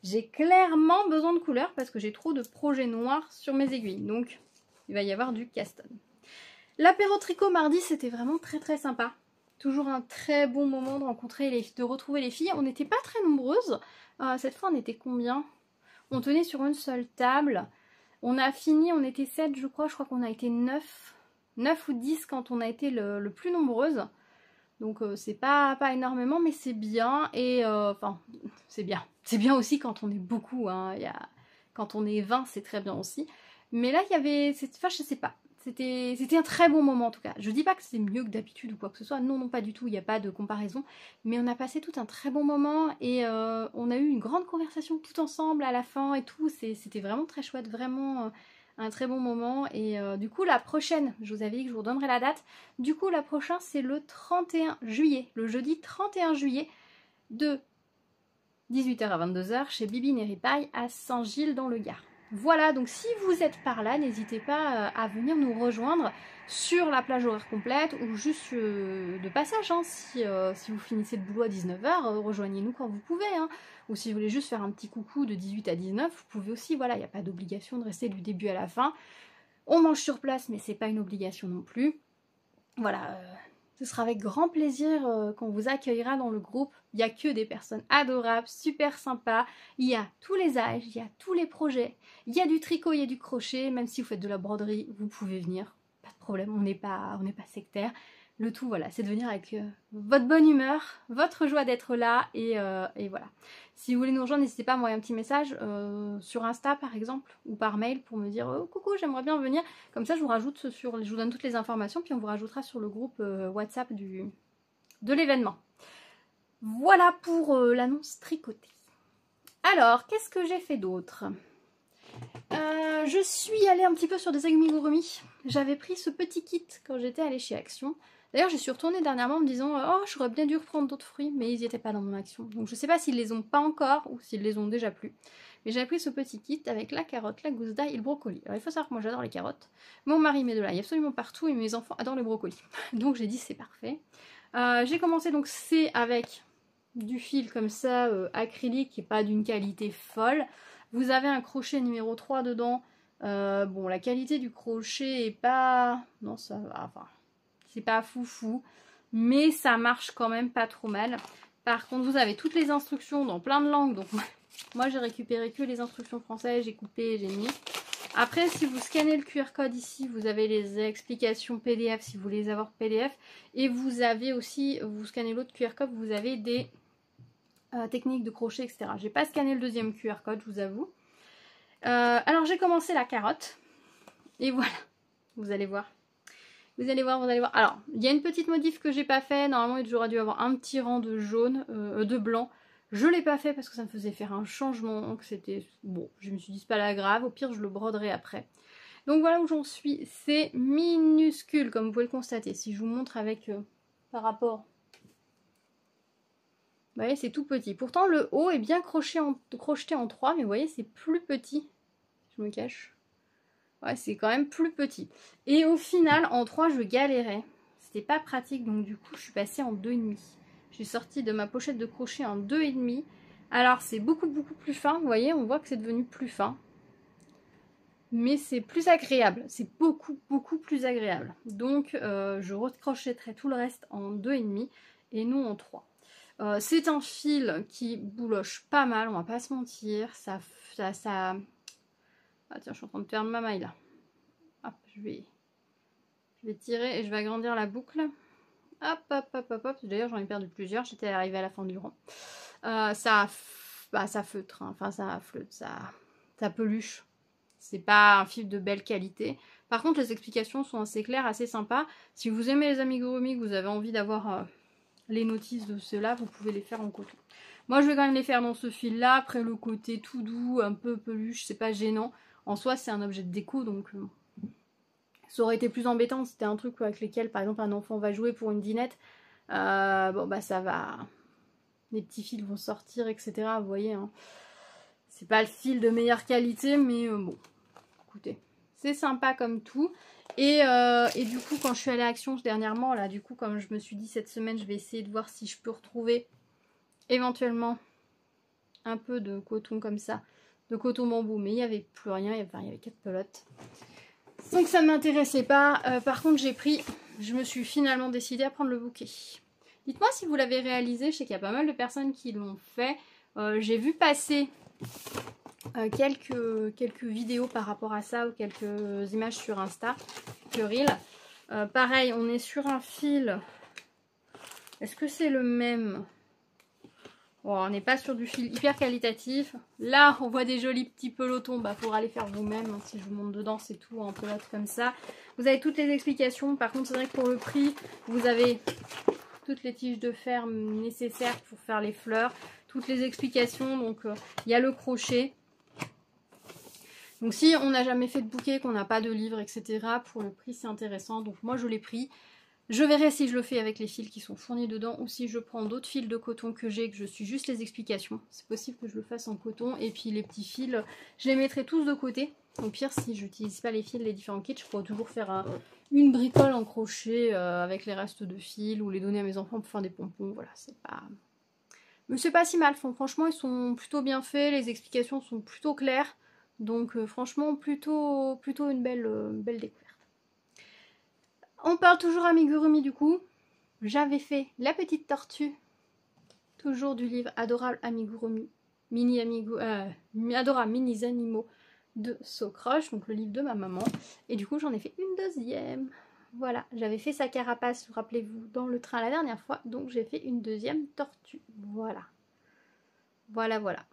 J'ai clairement besoin de couleurs parce que j'ai trop de projets noirs sur mes aiguilles. Donc, il va y avoir du custom. L'apéro tricot mardi, c'était vraiment très très sympa. Toujours un très bon moment de retrouver les filles. On n'était pas très nombreuses. Cette fois, on était combien? On tenait sur une seule table. On a fini, on était 7 je crois. Je crois qu'on a été 9. 9 ou 10 quand on a été le plus nombreuses. Donc c'est pas énormément, mais c'est bien. Et enfin, c'est bien. C'est bien aussi quand on est beaucoup. Hein. Quand on est 20, c'est très bien aussi. Mais là, il y avait... Enfin, je sais pas. C'était un très bon moment en tout cas. Je dis pas que c'est mieux que d'habitude ou quoi que ce soit. Non, non, pas du tout. Il n'y a pas de comparaison. Mais on a passé tout un très bon moment. Et on a eu une grande conversation tout ensemble à la fin et tout. C'était vraiment très chouette. Vraiment... un très bon moment. Et du coup, la prochaine, je vous avais dit que je vous donnerai la date. Du coup, la prochaine, c'est le 31 juillet. Le jeudi 31 juillet de 18h à 22h chez Bibine et Ripaille à Saint-Gilles dans le Gard. Voilà, donc si vous êtes par là, n'hésitez pas à venir nous rejoindre sur la plage horaire complète ou juste de passage. Hein, si vous finissez le boulot à 19h, rejoignez-nous quand vous pouvez. Hein. Ou si vous voulez juste faire un petit coucou de 18 à 19, vous pouvez aussi. Voilà, il n'y a pas d'obligation de rester du début à la fin. On mange sur place, mais c'est pas une obligation non plus. Voilà, ce sera avec grand plaisir qu'on vous accueillera dans le groupe. Il n'y a que des personnes adorables, super sympas. Il y a tous les âges, il y a tous les projets. Il y a du tricot, il y a du crochet. Même si vous faites de la broderie, vous pouvez venir. Pas de problème, on n'est pas sectaire. Le tout, voilà, c'est de venir avec votre bonne humeur, votre joie d'être là et voilà. Si vous voulez nous rejoindre, n'hésitez pas à m'envoyer un petit message sur Insta par exemple ou par mail pour me dire oh, coucou, j'aimerais bien venir. Comme ça, je vous rajoute je vous donne toutes les informations puis on vous rajoutera sur le groupe WhatsApp de l'événement. Voilà pour l'annonce tricotée. Alors, qu'est-ce que j'ai fait d'autre? Je suis allée un petit peu sur des amigurumi. J'avais pris ce petit kit quand j'étais allée chez Action. D'ailleurs, j'y suis retournée dernièrement en me disant oh, j'aurais bien dû reprendre d'autres fruits, mais ils n'y étaient pas dans mon Action. Donc je sais pas s'ils les ont pas encore ou s'ils les ont déjà plus. Mais j'avais pris ce petit kit avec la carotte, la gousse d'ail et le brocoli. Alors il faut savoir que moi j'adore les carottes. Mon mari met de l'ail absolument partout et mes enfants adorent le brocoli. Donc j'ai dit c'est parfait. J'ai commencé donc c'est avec du fil comme ça acrylique qui n'est pas d'une qualité folle. Vous avez un crochet numéro 3 dedans. Bon, la qualité du crochet est pas... Non, ça va, enfin... C'est pas foufou, mais ça marche quand même pas trop mal. Par contre, vous avez toutes les instructions dans plein de langues. Donc moi, j'ai récupéré que les instructions françaises, j'ai coupé, j'ai mis. Après, si vous scannez le QR code ici, vous avez les explications PDF si vous voulez les avoir PDF. Et vous avez aussi, vous scannez l'autre QR code, vous avez des techniques de crochet, etc. J'ai pas scanné le deuxième QR code, je vous avoue. Alors, j'ai commencé la carotte. Et voilà, vous allez voir. Vous allez voir, vous allez voir. Alors, il y a une petite modif que j'ai pas fait. Normalement, j'aurais dû avoir un petit rang de jaune, de blanc. Je l'ai pas fait parce que ça me faisait faire un changement. Donc c'était... Bon, je me suis dit, c'est pas la grave. Au pire, je le broderai après. Donc voilà où j'en suis. C'est minuscule, comme vous pouvez le constater. Si je vous montre avec... par rapport... Vous voyez, c'est tout petit. Pourtant, le haut est bien crocheté en 3. Mais vous voyez, c'est plus petit. Je me cache. Ouais, c'est quand même plus petit. Et au final, en 3, je galérais. C'était pas pratique, donc du coup, je suis passée en 2,5. J'ai sorti de ma pochette de crochet en 2,5. Alors, c'est beaucoup plus fin. Vous voyez, on voit que c'est devenu plus fin. Mais c'est plus agréable. C'est beaucoup plus agréable. Donc, je recrochetterai tout le reste en 2,5 et non en 3. C'est un fil qui bouloche pas mal, on va pas se mentir. Ça... Ah tiens, je suis en train de perdre ma maille là. Hop, je vais tirer et je vais agrandir la boucle. Hop. D'ailleurs, j'en ai perdu plusieurs. J'étais arrivée à la fin du rang. Ça feutre, hein. Enfin ça flotte, ça peluche. C'est pas un fil de belle qualité. Par contre, les explications sont assez claires, assez sympas. Si vous aimez les amigurumi, que vous avez envie d'avoir les notices de ceux-là, vous pouvez les faire en coton. Moi, je vais quand même les faire dans ce fil-là. Après, le côté tout doux, un peu peluche, c'est pas gênant. En soi, c'est un objet de déco, donc Ça aurait été plus embêtant, c'était un truc avec lequel par exemple un enfant va jouer pour une dinette. Bon bah ça va, les petits fils vont sortir, etc. Vous voyez, hein. C'est pas le fil de meilleure qualité, mais bon, écoutez, c'est sympa comme tout. Et du coup, quand je suis allée à Action dernièrement, là, du coup, comme je me suis dit cette semaine, je vais essayer de voir si je peux retrouver éventuellement un peu de coton comme ça, de coton bambou, mais il n'y avait plus rien, il y avait 4 pelotes. Donc ça ne m'intéressait pas. Par contre, je me suis finalement décidée à prendre le bouquet. Dites-moi si vous l'avez réalisé, je sais qu'il y a pas mal de personnes qui l'ont fait. J'ai vu passer quelques vidéos par rapport à ça ou quelques images sur Insta, quelques reels. Pareil, on est sur un fil. Est-ce que c'est le même? Bon, on n'est pas sur du fil hyper qualitatif. Là, on voit des jolis petits pelotons. Bah, faudra les faire vous-même. Hein, si je vous montre dedans, c'est tout en pelote comme ça. Vous avez toutes les explications. Par contre, c'est vrai que pour le prix, vous avez toutes les tiges de fer nécessaires pour faire les fleurs. Toutes les explications. Donc, il y a le crochet. Donc, si on n'a jamais fait de bouquet, qu'on n'a pas de livre, etc., pour le prix, c'est intéressant. Donc, moi, je l'ai pris. Je verrai si je le fais avec les fils qui sont fournis dedans ou si je prends d'autres fils de coton que j'ai, que je suis juste les explications. C'est possible que je le fasse en coton. Et puis les petits fils, je les mettrai tous de côté. Au pire, si je n'utilise pas les fils, les différents kits, je pourrais toujours faire une bricole en crochet avec les restes de fils ou les donner à mes enfants pour faire des pompons. Voilà, c'est pas... Mais c'est pas si mal. Franchement, ils sont plutôt bien faits. Les explications sont plutôt claires. Donc franchement, plutôt une belle découverte. On parle toujours amigurumi du coup. J'avais fait la petite tortue, toujours du livre Adorable Amigurumi, Adorable Mini Animaux de Socrush, donc le livre de ma maman. Et du coup, j'en ai fait une deuxième. Voilà, j'avais fait sa carapace, rappelez-vous, dans le train la dernière fois, donc j'ai fait une deuxième tortue. Voilà. Voilà.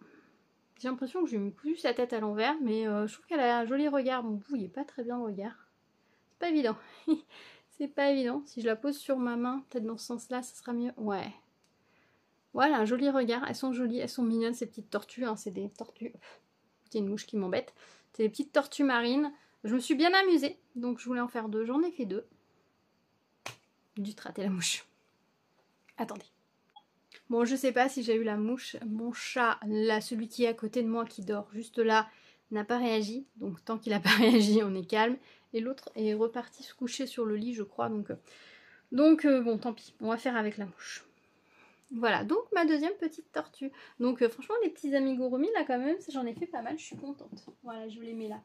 J'ai l'impression que j'ai mis plus sa tête à l'envers, mais je trouve qu'elle a un joli regard. Bon, vous voyez pas très bien le regard. C'est pas évident. C'est pas évident. Si je la pose sur ma main, peut-être dans ce sens-là, ça sera mieux. Ouais. Voilà, un joli regard. Elles sont jolies, elles sont mignonnes, ces petites tortues. Hein. C'est des tortues. Il y a une mouche qui m'embête. C'est des petites tortues marines. Je me suis bien amusée, donc je voulais en faire 2. J'en ai fait 2. Dû rater la mouche. Attendez. Bon, je sais pas si j'ai eu la mouche. Mon chat, là, celui qui est à côté de moi, qui dort juste là, n'a pas réagi. Donc tant qu'il n'a pas réagi, on est calme. Et l'autre est reparti se coucher sur le lit, je crois. Donc bon, tant pis. On va faire avec la mouche. Voilà, donc ma deuxième petite tortue. Donc franchement, les petits amigurumi, là quand même, j'en ai fait pas mal. Je suis contente. Voilà, je vous les mets là.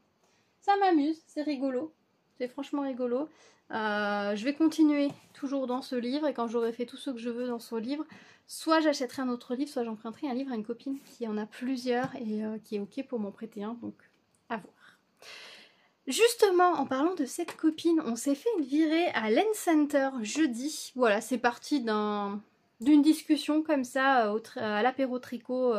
Ça m'amuse, c'est rigolo. C'est franchement rigolo. Je vais continuer toujours dans ce livre. Et quand j'aurai fait tout ce que je veux dans ce livre, soit j'achèterai un autre livre, soit j'emprunterai un livre à une copine qui en a plusieurs et qui est ok pour m'en prêter un. Donc, à voir. Justement, en parlant de cette copine, on s'est fait une virée à Lens Center jeudi. Voilà, c'est parti d'une discussion comme ça à l'apéro tricot.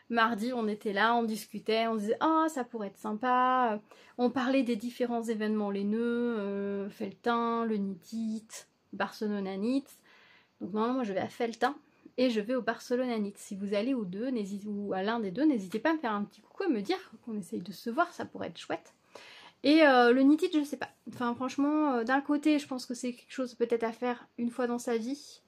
Mardi, on était là, on discutait, on disait « Ah, ça pourrait être sympa ». On parlait des différents événements laineux, Felletin, le Knit-It, Barcelona Knit. Donc normalement, moi je vais à Felletin et je vais au Barcelona Knit. Si vous allez aux deux, ou à l'un des deux, n'hésitez pas à me faire un petit coucou, à me dire qu'on essaye de se voir, ça pourrait être chouette. Et le Knit-It, je sais pas. Enfin franchement, d'un côté, je pense que c'est quelque chose peut-être à faire une fois dans sa vie.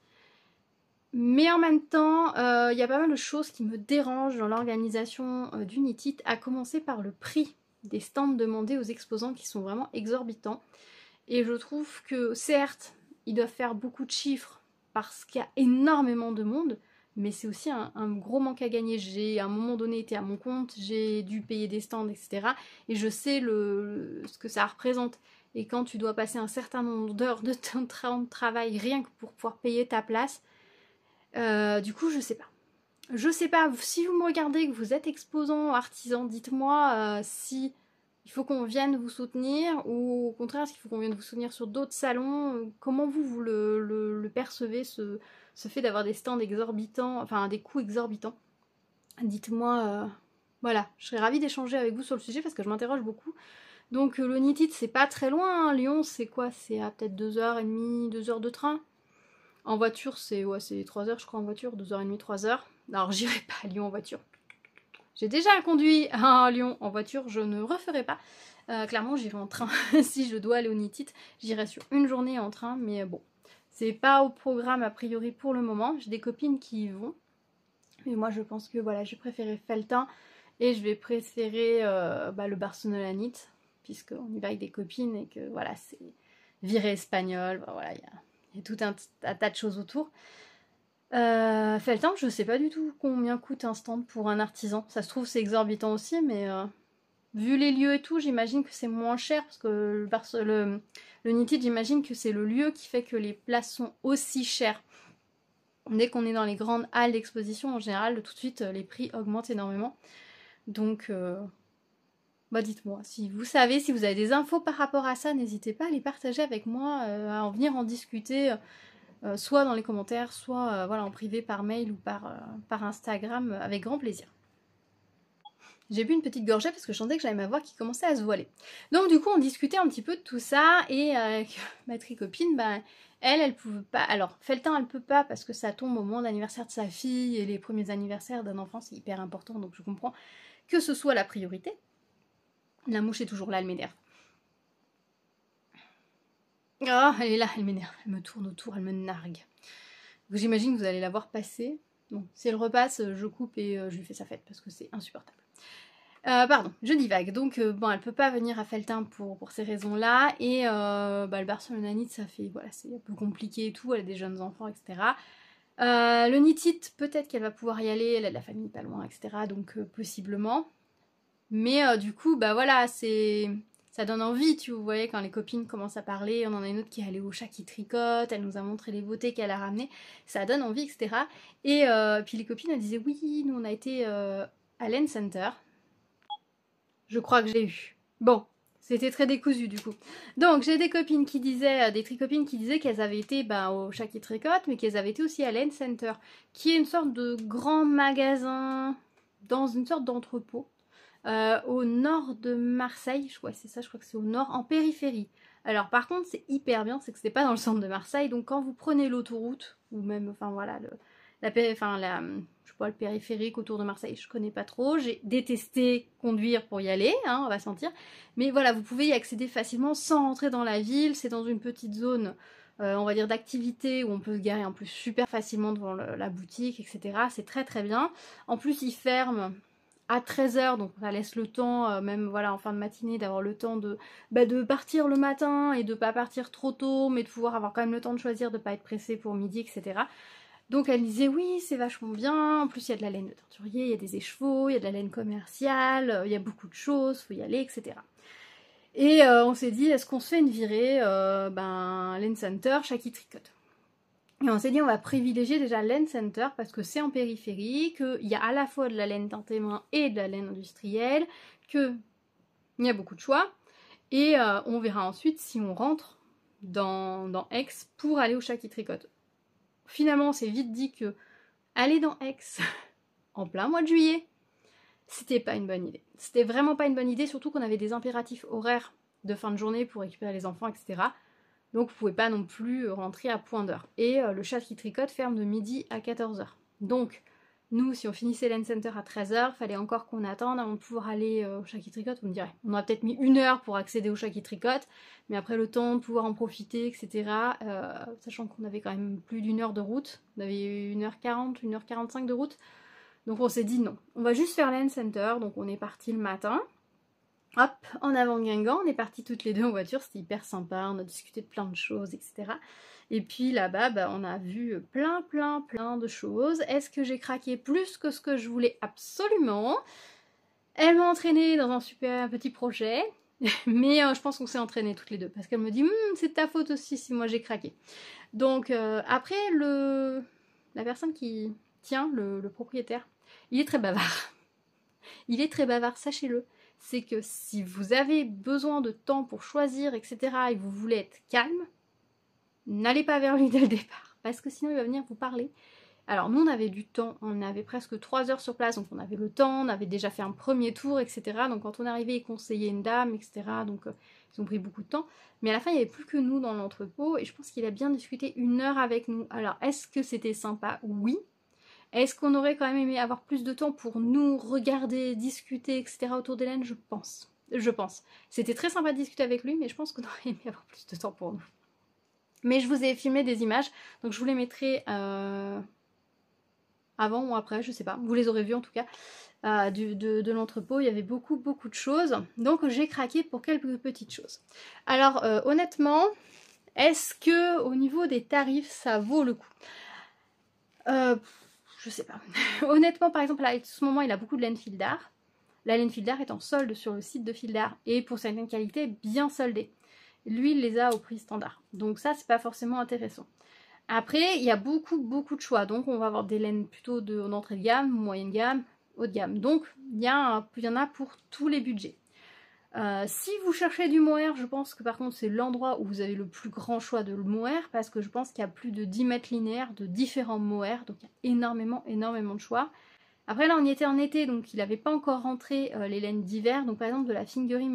Mais en même temps, il y a pas mal de choses qui me dérangent dans l'organisation du Knit-It, à commencer par le prix des stands demandés aux exposants qui sont vraiment exorbitants. Et je trouve que certes, ils doivent faire beaucoup de chiffres parce qu'il y a énormément de monde, mais c'est aussi un gros manque à gagner. J'ai à un moment donné été à mon compte, j'ai dû payer des stands, etc. Et je sais ce que ça représente. Et quand tu dois passer un certain nombre d'heures de travail rien que pour pouvoir payer ta place, du coup, je sais pas. Je sais pas, si vous me regardez, que vous êtes exposant, artisan, dites-moi si il faut qu'on vienne vous soutenir ou au contraire, est-ce qu'il faut qu'on vienne vous soutenir sur d'autres salons. Comment vous le percevez, ce fait d'avoir des stands exorbitants, enfin des coûts exorbitants. Dites-moi, voilà, je serais ravie d'échanger avec vous sur le sujet parce que je m'interroge beaucoup. Donc le Knit-It, c'est pas très loin, hein. Lyon, c'est quoi? C'est à peut-être 2h30, 2 heures de train. En voiture, c'est 3 heures, je crois, en voiture, 2h30, 3 heures. Alors, j'irai pas à Lyon en voiture. J'ai déjà conduit à Lyon en voiture, je ne referai pas. Clairement, j'irai en train. Si je dois aller au Nitit, j'irai sur une journée en train, mais bon, c'est pas au programme a priori pour le moment. J'ai des copines qui y vont, mais moi je pense que voilà, j'ai préféré Felletin et je vais préférer le Barcelona-Nit, puisqu'on y va avec des copines et que voilà, c'est virée espagnole, voilà, il y a tout un tas de choses autour. Felletin, je sais pas du tout combien coûte un stand pour un artisan. Ça se trouve c'est exorbitant aussi, mais vu les lieux et tout, j'imagine que c'est moins cher parce que le Nitit, j'imagine que c'est le lieu qui fait que les places sont aussi chères. Dès qu'on est dans les grandes halles d'exposition, en général, tout de suite, les prix augmentent énormément. Donc, dites-moi, si vous savez, si vous avez des infos par rapport à ça, n'hésitez pas à les partager avec moi, à en venir en discuter, soit dans les commentaires, soit voilà, en privé par mail ou par Instagram, avec grand plaisir. J'ai bu une petite gorgée parce que je sentais que j'avais ma voix qui commençait à se voiler. Donc du coup, on discutait un petit peu de tout ça et ma tricopine, elle pouvait pas. Alors, Felletin, elle peut pas parce que ça tombe au moment d'anniversaire de sa fille et les premiers anniversaires d'un enfant, c'est hyper important, donc je comprends que ce soit la priorité. La mouche est toujours là, elle m'énerve. Oh, elle est là, elle m'énerve, elle me tourne autour, elle me nargue. J'imagine que vous allez la voir passer. Bon, si elle repasse, je coupe et je lui fais sa fête parce que c'est insupportable. Pardon, je divague. Donc, elle peut pas venir à Felletin pour ces raisons-là. Et le Barcelona-Nit, ça fait, voilà, c'est un peu compliqué et tout. Elle a des jeunes enfants, etc. Le Nitit, peut-être qu'elle va pouvoir y aller. Elle a de la famille pas loin, etc. Donc, possiblement. Mais du coup, voilà, ça donne envie, tu voyez, quand les copines commencent à parler. On en a une autre qui est allée au chat qui tricote. Elle nous a montré les beautés qu'elle a ramenées. Ça donne envie, etc. Et puis les copines, elles disaient, oui, nous, on a été à Lens Center. Je crois que j'ai eu. Bon, c'était très décousu du coup. Donc j'ai des copines qui disaient, des tricopines qui disaient qu'elles avaient été au Chat qui tricote, mais qu'elles avaient été aussi à Lens Center, qui est une sorte de grand magasin dans une sorte d'entrepôt au nord de Marseille. Je crois que c'est ça, je crois que c'est au nord, en périphérie. Alors par contre, c'est hyper bien, c'est que c'est pas dans le centre de Marseille, donc quand vous prenez l'autoroute, ou même, enfin voilà, je sais pas, le périphérique autour de Marseille, je connais pas trop. J'ai détesté conduire pour y aller, hein, on va se mentir. Mais voilà, vous pouvez y accéder facilement sans rentrer dans la ville. C'est dans une petite zone, on va dire, d'activité où on peut se garer en plus super facilement devant la boutique, etc. C'est très très bien. En plus, ils ferment à 13h, donc ça laisse le temps, même voilà, en fin de matinée, d'avoir le temps de partir le matin et de pas partir trop tôt, mais de pouvoir avoir quand même le temps de choisir, de pas être pressé pour midi, etc. Donc elle disait oui, c'est vachement bien, en plus il y a de la laine de teinturier, il y a des écheveaux, il y a de la laine commerciale, il y a beaucoup de choses, faut y aller, etc. Et on s'est dit, est-ce qu'on se fait une virée, Laine Center, Chat qui tricote. Et on s'est dit, on va privilégier déjà Laine Center parce que c'est en périphérie, qu'il y a à la fois de la laine teintée main et de la laine industrielle, qu'il y a beaucoup de choix. Et on verra ensuite si on rentre dans Aix pour aller au Chat qui tricote. Finalement, on s'est vite dit que aller dans Aix en plein mois de juillet, c'était pas une bonne idée. C'était vraiment pas une bonne idée, surtout qu'on avait des impératifs horaires de fin de journée pour récupérer les enfants, etc. Donc vous pouvez pas non plus rentrer à point d'heure. Et le Chat qui tricote ferme de midi à 14h. Donc, nous, si on finissait Lens Center à 13h, fallait encore qu'on attende avant de pouvoir aller au Chat qui tricote, vous me direz. On aurait peut-être mis 1 heure pour accéder au Chat qui tricote, mais après le temps de pouvoir en profiter, etc. Sachant qu'on avait quand même plus d'1 heure de route, on avait 1h40, 1h45 de route. Donc on s'est dit non, on va juste faire Lens Center, donc on est parti le matin. Hop, en avant Guingamp, on est partis toutes les deux en voiture, c'était hyper sympa, on a discuté de plein de choses, etc. Et puis là-bas, on a vu plein de choses. Est-ce que j'ai craqué plus que ce que je voulais? Absolument. Elle m'a entraînée dans un super petit projet, mais je pense qu'on s'est entraînées toutes les deux, parce qu'elle me dit c'est de ta faute aussi si moi j'ai craqué. Donc après, la personne qui tient, le propriétaire, il est très bavard. Il est très bavard, sachez-le. C'est que si vous avez besoin de temps pour choisir, etc., et vous voulez être calme, n'allez pas vers lui dès le départ, parce que sinon il va venir vous parler. Alors nous on avait du temps, on avait presque 3 heures sur place, donc on avait le temps, on avait déjà fait un premier tour, etc. Donc quand on est arrivé, ils conseillaient une dame, etc. Donc ils ont pris beaucoup de temps. Mais à la fin, il n'y avait plus que nous dans l'entrepôt, et je pense qu'il a bien discuté 1 heure avec nous. Alors est-ce que c'était sympa? Oui. Est-ce qu'on aurait quand même aimé avoir plus de temps pour nous regarder, discuter, etc. autour d'Hélène? Je pense. Je pense. C'était très sympa de discuter avec lui, mais je pense qu'on aurait aimé avoir plus de temps pour nous. Mais je vous ai filmé des images, donc je vous les mettrai avant ou après, je sais pas. Vous les aurez vues en tout cas. De l'entrepôt, il y avait beaucoup de choses. Donc j'ai craqué pour quelques petites choses. Alors honnêtement, est-ce que au niveau des tarifs, ça vaut le coup? Je sais pas. Honnêtement, par exemple, là, en ce moment, il a beaucoup de laine fil d'art. La laine fil d'art est en solde sur le site de fil d'art et pour certaines qualités, bien soldée. Lui, il les a au prix standard. Donc ça, c'est pas forcément intéressant. Après, il y a beaucoup de choix. Donc on va avoir des laines plutôt d'entrée de gamme, moyenne gamme, haut de gamme. Donc il y en a pour tous les budgets. Si vous cherchez du mohair, je pense que par contre c'est l'endroit où vous avez le plus grand choix de mohair parce que je pense qu'il y a plus de 10 mètres linéaires de différents mohairs, donc il y a énormément de choix. Après là on y était en été, donc il n'avait pas encore rentré les laines d'hiver, donc par exemple de la fingering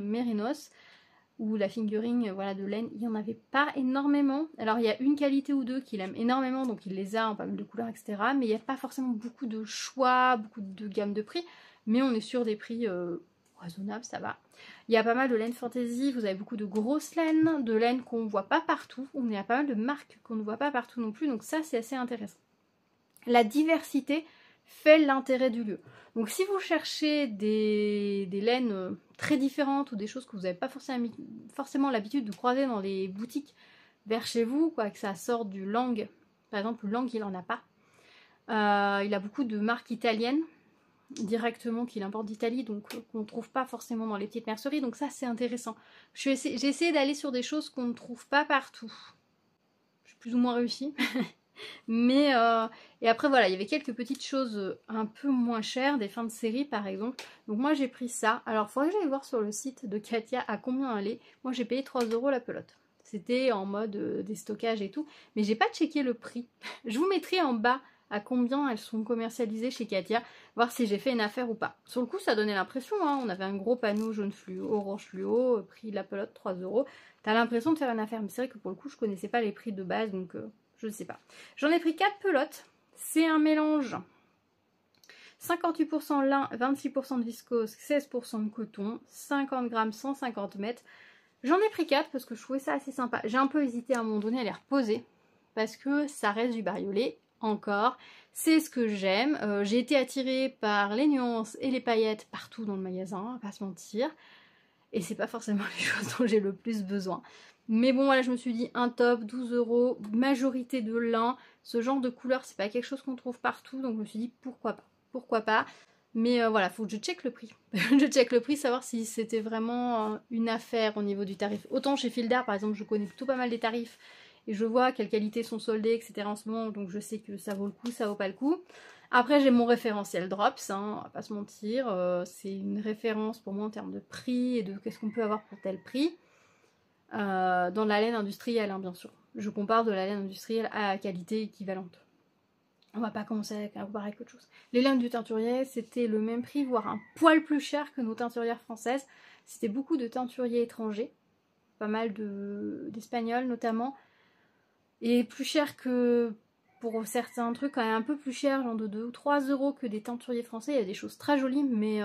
mérinos ou la fingering voilà, de laine, il n'y en avait pas énormément. Alors il y a une qualité ou deux qu'il aime énormément, donc il les a en pas mal de couleurs, etc. Mais il n'y a pas forcément beaucoup de choix, beaucoup de gamme de prix, mais on est sur des prix raisonnable, ça va. Il y a pas mal de laine fantasy, vous avez beaucoup de grosses laines, de laine qu'on ne voit pas partout. Il y a pas mal de marques qu'on ne voit pas partout non plus, donc ça c'est assez intéressant. La diversité fait l'intérêt du lieu. Donc si vous cherchez des laines très différentes ou des choses que vous n'avez pas forcément l'habitude de croiser dans les boutiques vers chez vous, quoi, que ça sorte du Lang, par exemple le Lang il n'en a pas. Il a beaucoup de marques italiennes directement qu'il importe d'Italie, donc qu'on ne trouve pas forcément dans les petites merceries, donc ça c'est intéressant. J'ai essayé d'aller sur des choses qu'on ne trouve pas partout. J'ai plus ou moins réussi. Mais et après voilà, il y avait quelques petites choses un peu moins chères, des fins de série par exemple. Donc moi j'ai pris ça. Alors il faudrait que j'aille voir sur le site de Katia à combien elle est. Moi j'ai payé 3 € la pelote. C'était en mode déstockage et tout. Mais j'ai pas checké le prix. Je vous mettrai en bas à combien elles sont commercialisées chez Katia, voir si j'ai fait une affaire ou pas. Sur le coup, ça donnait l'impression, hein, on avait un gros panneau jaune fluo, orange fluo, prix de la pelote 3 €. T'as l'impression de faire une affaire, mais c'est vrai que pour le coup, je connaissais pas les prix de base, donc je ne sais pas. J'en ai pris 4 pelotes. C'est un mélange 58% lin, 26% de viscose, 16% de coton, 50 grammes, 150 mètres. J'en ai pris 4 parce que je trouvais ça assez sympa. J'ai un peu hésité à un moment donné à les reposer parce que ça reste du bariolé. Encore, c'est ce que j'aime. J'ai été attirée par les nuances et les paillettes partout dans le magasin, on va pas se mentir. Et c'est pas forcément les choses dont j'ai le plus besoin. Mais bon, voilà, je me suis dit un top, 12 €, majorité de lin. Ce genre de couleur, c'est pas quelque chose qu'on trouve partout, donc je me suis dit pourquoi pas. Pourquoi pas. Mais voilà, faut que je check le prix. Je check le prix, savoir si c'était vraiment une affaire au niveau du tarif. Autant chez Fil d'Art, par exemple, je connais plutôt pas mal des tarifs. Et je vois quelles qualités sont soldées, etc. en ce moment, donc je sais que ça vaut le coup, ça vaut pas le coup. Après, j'ai mon référentiel Drops, hein, on va pas se mentir. C'est une référence pour moi en termes de prix et de qu'est-ce qu'on peut avoir pour tel prix. Dans la laine industrielle, hein, bien sûr. Je compare de la laine industrielle à la qualité équivalente. On va pas commencer à comparer avec autre chose. Les laines du teinturier, c'était le même prix, voire un poil plus cher que nos teinturières françaises. C'était beaucoup de teinturiers étrangers, pas mal d'espagnols notamment. Et plus cher que pour certains trucs, quand même un peu plus cher, genre de 2 ou 3 € que des teinturiers français. Il y a des choses très jolies, mais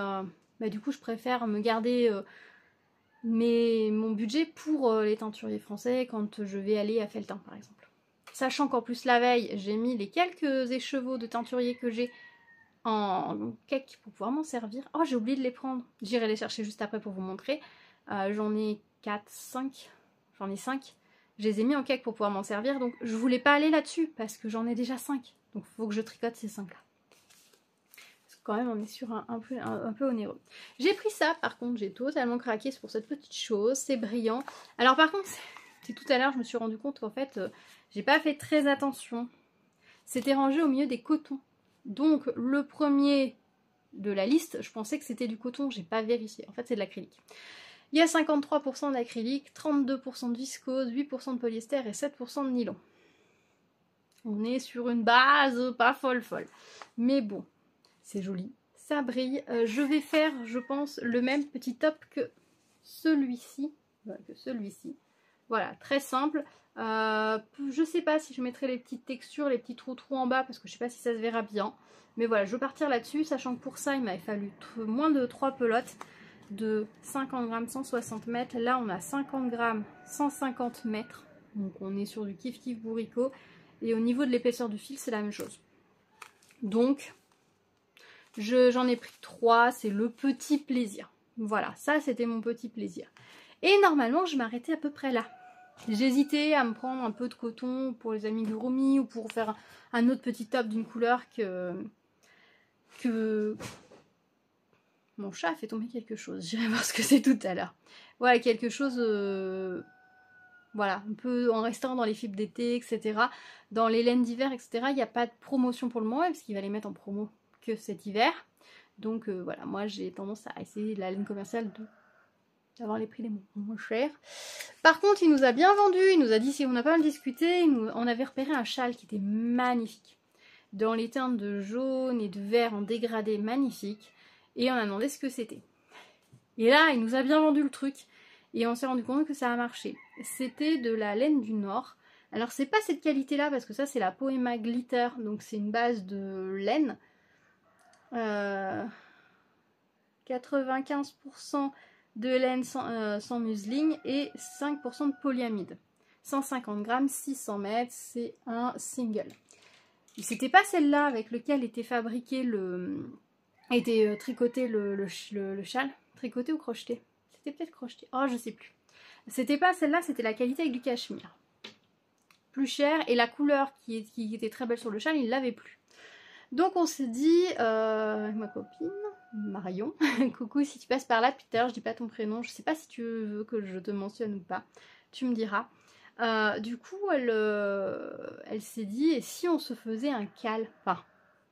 du coup je préfère me garder mon budget pour les teinturiers français quand je vais aller à Felletin par exemple. Sachant qu'en plus la veille, j'ai mis les quelques écheveaux de teinturier que j'ai en cake pour pouvoir m'en servir. Oh, j'ai oublié de les prendre. J'irai les chercher juste après pour vous montrer. J'en ai 4, 5. J'en ai 5. Je les ai mis en cake pour pouvoir m'en servir. Donc je voulais pas aller là-dessus parce que j'en ai déjà 5. Donc il faut que je tricote ces 5 là. Parce que quand même on est sur un peu onéreux. J'ai pris ça par contre, j'ai totalement craqué pour cette petite chose. C'est brillant. Alors par contre, c'est tout à l'heure je me suis rendu compte qu'en fait j'ai pas fait très attention. C'était rangé au milieu des cotons. Donc le premier de la liste, je pensais que c'était du coton, j'ai pas vérifié. En fait c'est de l'acrylique. Il y a 53% d'acrylique, 32% de viscose, 8% de polyester et 7% de nylon. On est sur une base pas folle. Mais bon, c'est joli, ça brille. Je vais faire, je pense, le même petit top que celui-ci. Voilà, très simple. Je sais pas si je mettrai les petites textures, les petits trous en bas parce que je sais pas si ça se verra bien. Mais voilà, je veux partir là-dessus, sachant que pour ça, il m'avait fallu moins de 3 pelotes de 50 grammes, 160 mètres. Là, on a 50 grammes, 150 mètres. Donc, on est sur du kiff-kiff bourricot. Et au niveau de l'épaisseur du fil, c'est la même chose. Donc, j'en ai pris 3. C'est le petit plaisir. Voilà, ça, c'était mon petit plaisir. Et normalement, je m'arrêtais à peu près là. J'hésitais à me prendre un peu de coton pour les amigurumis ou pour faire un autre petit top d'une couleur que mon chat a fait tomber quelque chose. J'irai voir ce que c'est tout à l'heure. Voilà, quelque chose, voilà, un peu en restant dans les fibres d'été, etc. Dans les laines d'hiver, etc. Il n'y a pas de promotion pour le moment, parce qu'il va les mettre en promo que cet hiver. Donc voilà, moi j'ai tendance à essayer la laine commerciale d'avoir les prix les moins chers. Par contre, il nous a bien vendu, il nous a dit, si on a pas mal discuté, on avait repéré un châle qui était magnifique. Dans les teintes de jaune et de vert en dégradé, magnifique. Et on a demandé ce que c'était. Et là, il nous a bien vendu le truc. Et on s'est rendu compte que ça a marché. C'était de la laine du Nord. Alors, c'est pas cette qualité-là, parce que ça, c'est la Poema Glitter. Donc, c'est une base de laine. 95% de laine sans museline et 5% de polyamide. 150 grammes, 600 mètres, c'est un single. C'était pas celle-là avec lequel était fabriqué était tricoté le châle. Tricoté ou crocheté? C'était peut-être crocheté. Oh, je sais plus. C'était pas celle-là, c'était la qualité avec du cachemire. Plus cher, et la couleur qui était très belle sur le châle, il l'avait plus. Donc on s'est dit, ma copine, Marion, coucou, si tu passes par là, depuis tout à l'heure je dis pas ton prénom, je sais pas si tu veux que je te mentionne ou pas, tu me diras. Du coup, elle s'est dit, et si on se faisait un cal? Enfin,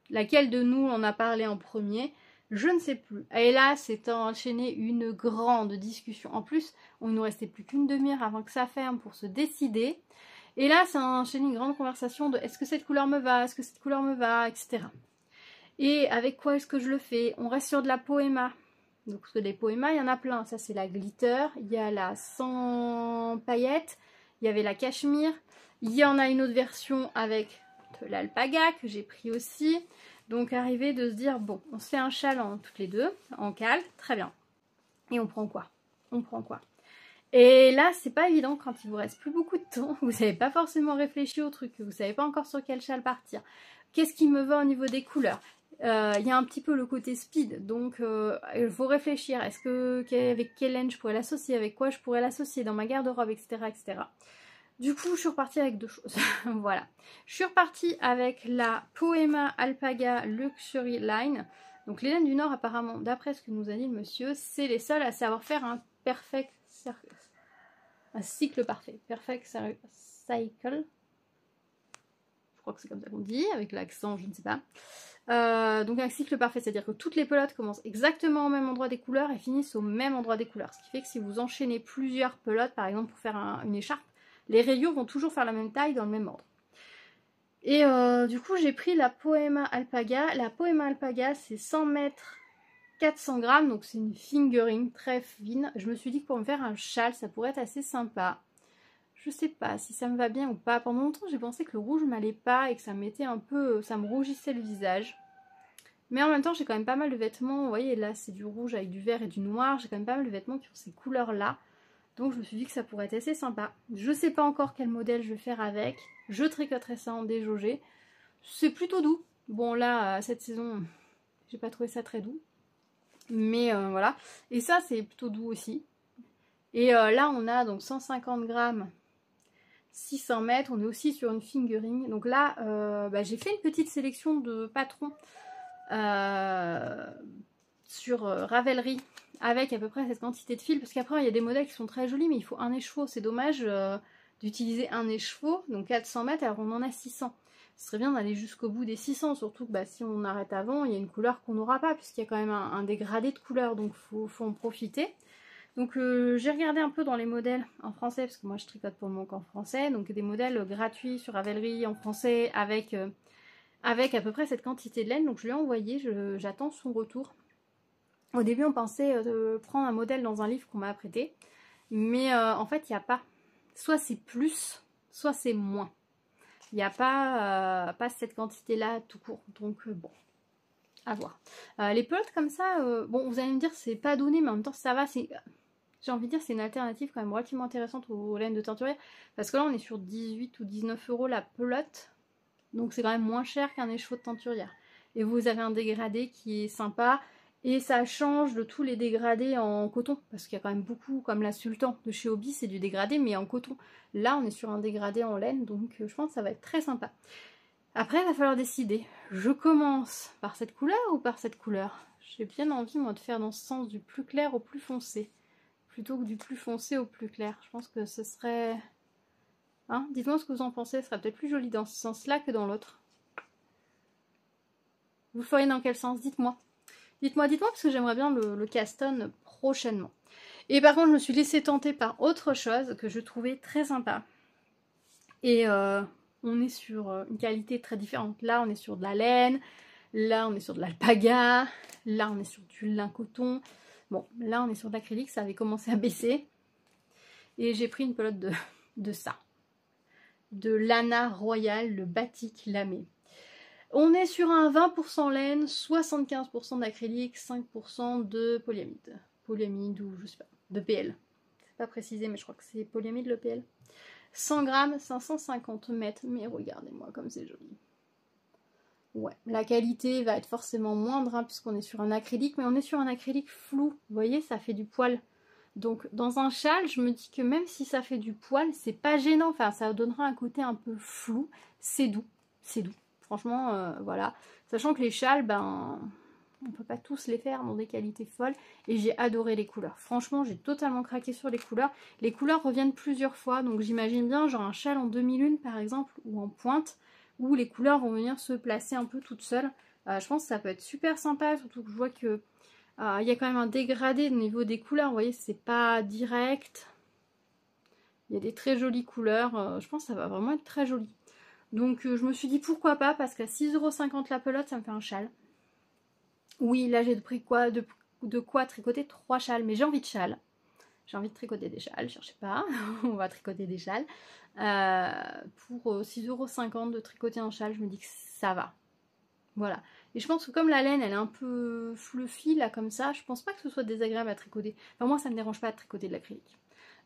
laquelle de nous en a parlé en premier? Je ne sais plus. Et là, c'est enchaîné une grande discussion. En plus, il nous restait plus qu'une demi-heure avant que ça ferme pour se décider. Et là, ça a enchaîné une grande conversation de est-ce que cette couleur me va, est-ce que cette couleur me va, etc. Et avec quoi est-ce que je le fais? On reste sur de la Poema. Donc, parce que les Poema, il y en a plein. Ça, c'est la glitter. Il y a la sans paillettes. Il y avait la cachemire. Il y en a une autre version avec de l'alpaga que j'ai pris aussi. Donc, arrivé de se dire, bon, on se fait un châle toutes les deux, en cale. Très bien. Et on prend quoi? On prend quoi? Et là, c'est pas évident quand il vous reste plus beaucoup de temps. Vous n'avez pas forcément réfléchi au truc. Vous savez pas encore sur quel châle partir. Qu'est-ce qui me va au niveau des couleurs? Il y a un petit peu le côté speed. Donc, il faut réfléchir. Est-ce que avec quelle laine je pourrais l'associer? Avec quoi je pourrais l'associer dans ma garde-robe, etc., etc. Du coup, je suis repartie avec deux choses. Voilà. Je suis repartie avec la Poema Alpaga Luxury Line. Donc, les laines du Nord, apparemment, d'après ce que nous a dit le monsieur, c'est les seules à savoir faire un cycle parfait. Perfect cycle. Je crois que c'est comme ça qu'on dit, avec l'accent, je ne sais pas. Donc un cycle parfait, c'est-à-dire que toutes les pelotes commencent exactement au même endroit des couleurs et finissent au même endroit des couleurs. Ce qui fait que si vous enchaînez plusieurs pelotes, par exemple pour faire une écharpe, les rayures vont toujours faire la même taille dans le même ordre. Et du coup, j'ai pris la Poema Alpaga. La Poema Alpaga, c'est 100 mètres, 400 grammes, donc c'est une fingering très fine. Je me suis dit que pour me faire un châle, ça pourrait être assez sympa. Je sais pas si ça me va bien ou pas. Pendant longtemps, j'ai pensé que le rouge m'allait pas et que ça mettait un peu, ça me rougissait le visage. Mais en même temps, j'ai quand même pas mal de vêtements. Vous voyez, là, c'est du rouge avec du vert et du noir. J'ai quand même pas mal de vêtements qui ont ces couleurs-là. Donc, je me suis dit que ça pourrait être assez sympa. Je sais pas encore quel modèle je vais faire avec. Je tricoterai ça en déjaugé. C'est plutôt doux. Bon, là, cette saison, j'ai pas trouvé ça très doux. Mais voilà. Et ça, c'est plutôt doux aussi. Et là, on a donc 150 grammes, 600 mètres. On est aussi sur une fingering. Donc là, j'ai fait une petite sélection de patrons sur Ravelry avec à peu près cette quantité de fil. Parce qu'après, il y a des modèles qui sont très jolis, mais il faut un écheveau. C'est dommage d'utiliser un écheveau. Donc 400 mètres, alors on en a 600. Ce serait bien d'aller jusqu'au bout des 600, surtout que si on arrête avant, il y a une couleur qu'on n'aura pas, puisqu'il y a quand même un dégradé de couleurs, donc il faut en profiter. Donc j'ai regardé un peu dans les modèles en français, parce que moi je tricote pour le moment qu'en français, donc des modèles gratuits sur Ravelry en français, avec à peu près cette quantité de laine, donc je lui ai envoyé, j'attends son retour. Au début on pensait prendre un modèle dans un livre qu'on m'a prêté, mais en fait il n'y a pas. Soit c'est plus, soit c'est moins. Il n'y a pas cette quantité-là tout court. Donc bon, à voir. Les pelotes comme ça, bon, vous allez me dire, c'est pas donné, mais en même temps, ça va. J'ai envie de dire, c'est une alternative quand même relativement intéressante aux laines de teinturière. Parce que là, on est sur 18 ou 19 € la pelote. Donc c'est quand même moins cher qu'un écheveau de teinturière. Et vous avez un dégradé qui est sympa. Et ça change de tous les dégradés en coton. Parce qu'il y a quand même beaucoup, comme la Sultan de chez Hobby, c'est du dégradé, mais en coton. Là, on est sur un dégradé en laine. Donc je pense que ça va être très sympa. Après, il va falloir décider. Je commence par cette couleur ou par cette couleur? J'ai bien envie, moi, de faire dans ce sens du plus clair au plus foncé. Plutôt que du plus foncé au plus clair. Je pense que ce serait... Hein, dites-moi ce que vous en pensez. Ce serait peut-être plus joli dans ce sens-là que dans l'autre. Vous le feriez dans quel sens? Dites-moi. Dites-moi, parce que j'aimerais bien le Caston prochainement. Et par contre, je me suis laissée tenter par autre chose que je trouvais très sympa. Et on est sur une qualité très différente. Là, on est sur de la laine. Là, on est sur de l'alpaga. Là, on est sur du lin coton. Bon, là, on est sur de l'acrylique. Ça avait commencé à baisser. Et j'ai pris une pelote de ça. De Lana Royal, le batik lamé. On est sur un 20% laine, 75% d'acrylique, 5% de polyamide. Polyamide ou je sais pas, de PL. C'est pas précisé, mais je crois que c'est polyamide le PL. 100 grammes, 550 mètres, mais regardez-moi comme c'est joli. Ouais, la qualité va être forcément moindre, hein, puisqu'on est sur un acrylique, mais on est sur un acrylique flou. Vous voyez, ça fait du poil. Donc dans un châle, je me dis que même si ça fait du poil, c'est pas gênant. Enfin, ça donnera un côté un peu flou. C'est doux, c'est doux. Franchement, voilà. Sachant que les châles, ben, on peut pas tous les faire dans des qualités folles. Et j'ai adoré les couleurs. Franchement, j'ai totalement craqué sur les couleurs. Les couleurs reviennent plusieurs fois. Donc j'imagine bien, genre un châle en demi-lune par exemple, ou en pointe, où les couleurs vont venir se placer un peu toutes seules. Je pense que ça peut être super sympa, surtout que je vois que il y a quand même un dégradé au niveau des couleurs. Vous voyez, c'est pas direct. Il y a des très jolies couleurs. Je pense que ça va vraiment être très joli. Donc je me suis dit pourquoi pas, parce qu'à 6,50 € la pelote, ça me fait un châle. Oui, là j'ai pris quoi de quoi tricoter 3 châles, mais j'ai envie de châles. J'ai envie de tricoter des châles, cherchez pas, on va tricoter des châles. Pour 6,50 € de tricoter un châle, je me dis que ça va. Voilà. Et je pense que comme la laine, elle est un peu fluffy, là, comme ça, je pense pas que ce soit désagréable à tricoter. Enfin, moi, ça me dérange pas de tricoter de l'acrylique.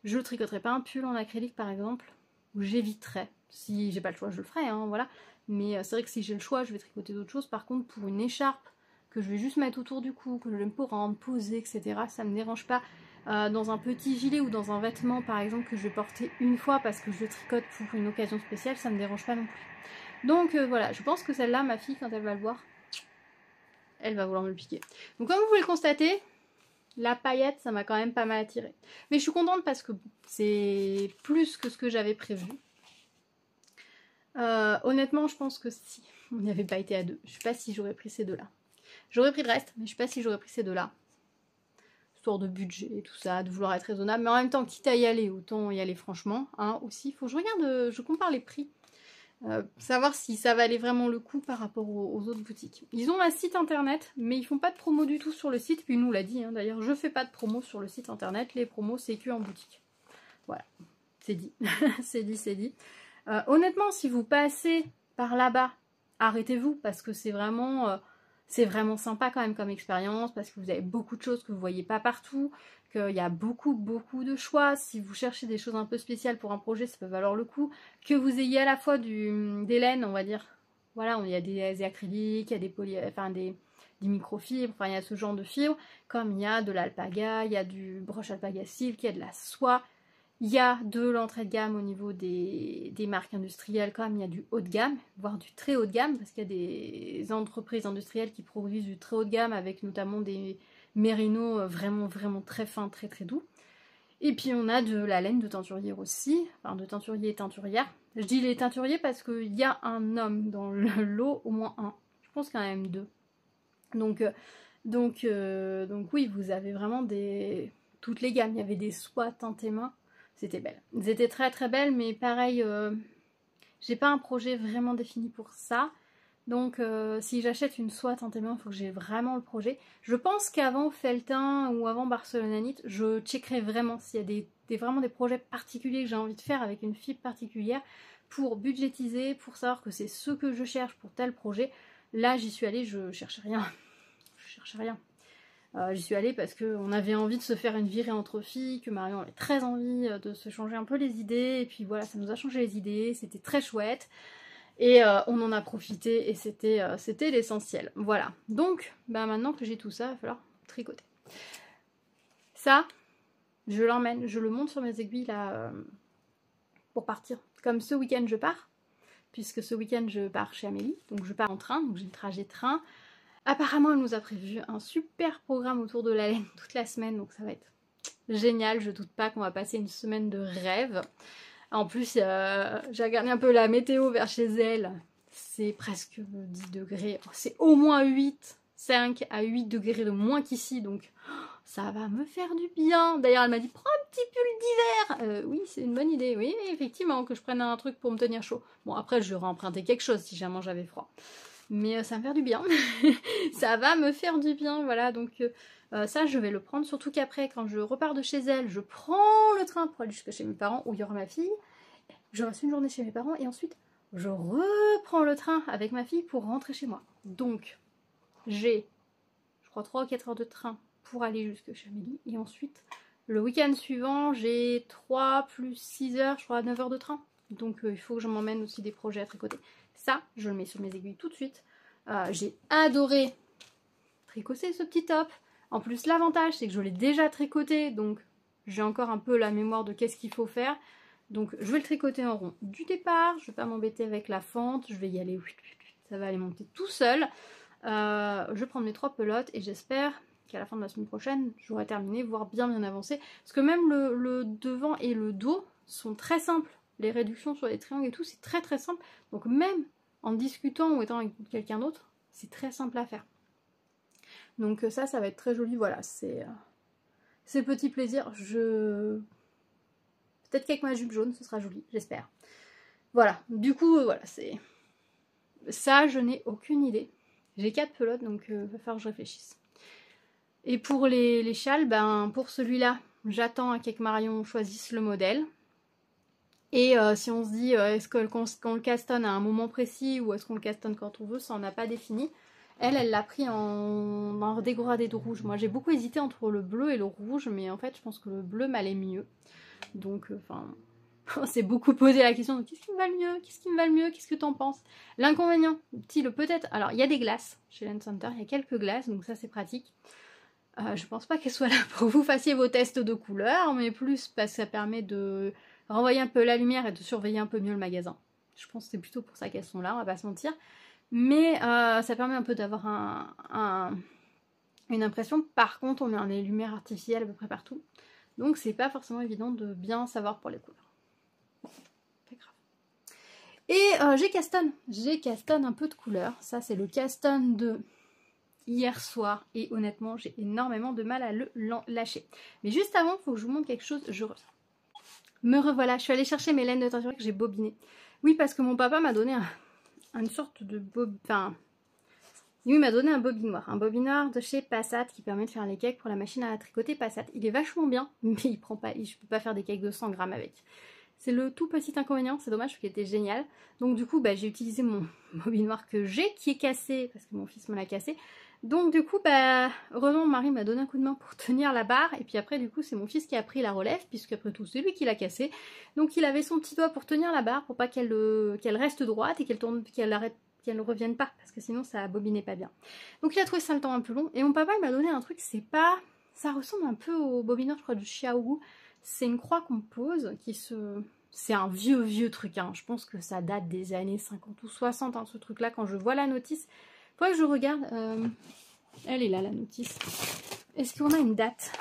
Je ne tricoterai pas un pull en acrylique, par exemple, où j'éviterai. Si j'ai pas le choix, je le ferai, hein, voilà. Mais c'est vrai que si j'ai le choix, je vais tricoter d'autres choses. Par contre, pour une écharpe que je vais juste mettre autour du cou, que je vais me rendre, poser, etc., ça me dérange pas. Dans un petit gilet ou dans un vêtement, par exemple, que je vais porter une fois parce que je tricote pour une occasion spéciale, ça me dérange pas non plus. Donc voilà, je pense que celle-là, ma fille, quand elle va le voir, elle va vouloir me le piquer. Donc comme vous pouvez le constater, la paillette, ça m'a quand même pas mal attirée. Mais je suis contente parce que c'est plus que ce que j'avais prévu. Honnêtement, je pense que si on n'y avait pas été à deux, je sais pas si j'aurais pris ces deux-là. J'aurais pris le reste, mais je sais pas si j'aurais pris ces deux-là. Histoire de budget et tout ça, de vouloir être raisonnable. Mais en même temps, quitte à y aller, autant y aller franchement. Hein, aussi, il faut que je regarde, je compare les prix. Savoir si ça valait vraiment le coup par rapport aux autres boutiques. Ils ont un site internet, mais ils font pas de promo du tout sur le site. Puis il nous l'a dit, hein, d'ailleurs, je fais pas de promo sur le site internet. Les promos, c'est que en boutique. Voilà, c'est dit. c'est dit, c'est dit. Honnêtement, si vous passez par là-bas, arrêtez-vous parce que c'est vraiment sympa quand même comme expérience, parce que vous avez beaucoup de choses que vous voyez pas partout, qu'il y a beaucoup de choix. Si vous cherchez des choses un peu spéciales pour un projet, ça peut valoir le coup. Que vous ayez à la fois des laines, on va dire, voilà, il y a des acryliques, il y a des microfibres, enfin il y a ce genre de fibres, comme il y a de l'alpaga, il y a du broche alpaga silk, il y a de la soie. Il y a de l'entrée de gamme au niveau des marques industrielles, comme il y a du haut de gamme, voire du très haut de gamme, parce qu'il y a des entreprises industrielles qui produisent du très haut de gamme avec notamment des mérinos vraiment très fins, très doux. Et puis on a de la laine de teinturier aussi, enfin de teinturier et teinturière. Je dis les teinturiers parce qu'il y a un homme dans le lot, au moins un. Je pense qu'il y en a même deux. Donc oui, vous avez vraiment toutes les gammes. Il y avait des soies teintées main. C'était belle. Elles étaient très belles, mais pareil, j'ai pas un projet vraiment défini pour ça. Donc si j'achète une soie tant et bien, il faut que j'ai vraiment le projet. Je pense qu'avant Feltin ou avant Barcelonanite, je checkerai vraiment s'il y a vraiment des projets particuliers que j'ai envie de faire avec une fibre particulière pour budgétiser, pour savoir que c'est ce que je cherche pour tel projet. Là j'y suis allée, je cherche rien. Je cherche rien. J'y suis allée parce qu'on avait envie de se faire une virée entre filles, que Marion avait très envie de se changer un peu les idées, et puis voilà, ça nous a changé les idées, c'était très chouette. Et on en a profité et c'était l'essentiel. Voilà. Donc, bah maintenant que j'ai tout ça, il va falloir tricoter. Ça, je l'emmène, je le monte sur mes aiguilles là pour partir. Comme ce week-end je pars, puisque ce week-end je pars chez Amélie, donc je pars en train, donc j'ai le trajet train. Apparemment, elle nous a prévu un super programme autour de la laine toute la semaine, donc ça va être génial. Je doute pas qu'on va passer une semaine de rêve. En plus, j'ai regardé un peu la météo vers chez elle. C'est presque 10 degrés. C'est au moins 8, 5 à 8 degrés de moins qu'ici. Donc, ça va me faire du bien. D'ailleurs, elle m'a dit, prends un petit pull d'hiver. Oui, c'est une bonne idée. Oui, effectivement, que je prenne un truc pour me tenir chaud. Bon, après, je vais emprunter quelque chose si jamais j'avais froid. Mais ça va me faire du bien. Ça va me faire du bien. Voilà, donc... ça, je vais le prendre, surtout qu'après, quand je repars de chez elle, je prends le train pour aller jusqu'à chez mes parents où il y aura ma fille. Je reste une journée chez mes parents et ensuite, je reprends le train avec ma fille pour rentrer chez moi. Donc, j'ai, je crois, 3 ou 4 heures de train pour aller jusque chez Amélie. Et ensuite, le week-end suivant, j'ai 3 plus 6 heures, je crois, 9 heures de train. Donc, il faut que je m'emmène aussi des projets à tricoter. Ça, je le mets sur mes aiguilles tout de suite. J'ai adoré tricoter ce petit top. En plus, l'avantage, c'est que je l'ai déjà tricoté, donc j'ai encore un peu la mémoire de qu'est-ce qu'il faut faire. Donc, je vais le tricoter en rond du départ. Je ne vais pas m'embêter avec la fente. Je vais y aller. Ça va aller monter tout seul. Je vais prendre mes 3 pelotes et j'espère qu'à la fin de la semaine prochaine, j'aurai terminé, voire bien avancé. Parce que même le devant et le dos sont très simples. Les réductions sur les triangles et tout, c'est très très simple. Donc, même en discutant ou étant avec quelqu'un d'autre, c'est très simple à faire. Donc ça va être très joli, voilà, c'est le petit plaisir. Peut-être qu'avec ma jupe jaune, ce sera joli, j'espère. Voilà, du coup, voilà, c'est... Ça, je n'ai aucune idée. J'ai 4 pelotes, donc il va falloir que je réfléchisse. Et pour les châles, ben, pour celui-là, j'attends qu'avec Marion choisisse le modèle. Et si on se dit, est-ce qu'on le castonne à un moment précis ou est-ce qu'on le castonne quand on veut, ça on n'a pas défini. Elle l'a pris en dégradé de rouge. Moi, j'ai beaucoup hésité entre le bleu et le rouge, mais en fait, je pense que le bleu m'allait mieux. Donc, enfin, on s'est beaucoup posé la question, qu'est-ce qui me va le mieux? Qu'est-ce qui me va le mieux? Qu'est-ce que t'en penses? L'inconvénient, peut-être... Alors, il y a des glaces chez Lens Center, il y a quelques glaces, donc ça, c'est pratique. Je pense pas qu'elles soient là pour que vous fassiez vos tests de couleurs, mais plus parce que ça permet de renvoyer un peu la lumière et de surveiller un peu mieux le magasin. Je pense que c'est plutôt pour ça qu'elles sont là, on va pas se mentir. Mais ça permet un peu d'avoir une impression. Par contre, on met des lumières artificielles à peu près partout. Donc c'est pas forcément évident de bien savoir pour les couleurs. Bon, pas grave. Et j'ai castonne un peu de couleurs. Ça c'est le castonne de hier soir. Et honnêtement, j'ai énormément de mal à le lâcher. Mais juste avant, il faut que je vous montre quelque chose. Me revoilà, je suis allée chercher mes laines de teinture que j'ai bobinées. Oui, parce que mon papa m'a donné une sorte de bobine. Il m'a donné un bobinoir de chez Passat qui permet de faire les cakes pour la machine à tricoter Passat. Il est vachement bien, mais je peux pas faire des cakes de 100 grammes avec. C'est le tout petit inconvénient, c'est dommage parce qu'il était génial. Donc du coup, bah, j'ai utilisé mon bobinoir que j'ai, qui est cassé, parce que mon fils me l'a cassé. Donc du coup, bah, heureusement, mon mari m'a donné un coup de main pour tenir la barre. Et puis après, du coup, c'est mon fils qui a pris la relève, puisque après tout, c'est lui qui l'a cassé. Donc il avait son petit doigt pour tenir la barre, pour pas qu'elle reste droite et qu'elle ne revienne pas, parce que sinon ça bobinait pas bien. Donc il a trouvé ça le temps un peu long. Et mon papa, il m'a donné un truc, ça ressemble un peu au bobinoir, je crois, du Xiaogu. C'est une croix qu'on pose, c'est un vieux truc, hein. Je pense que ça date des années 50 ou 60, hein, ce truc-là. Quand je vois la notice, faudrait que je regarde. Elle est là, la notice. Est-ce qu'on a une date?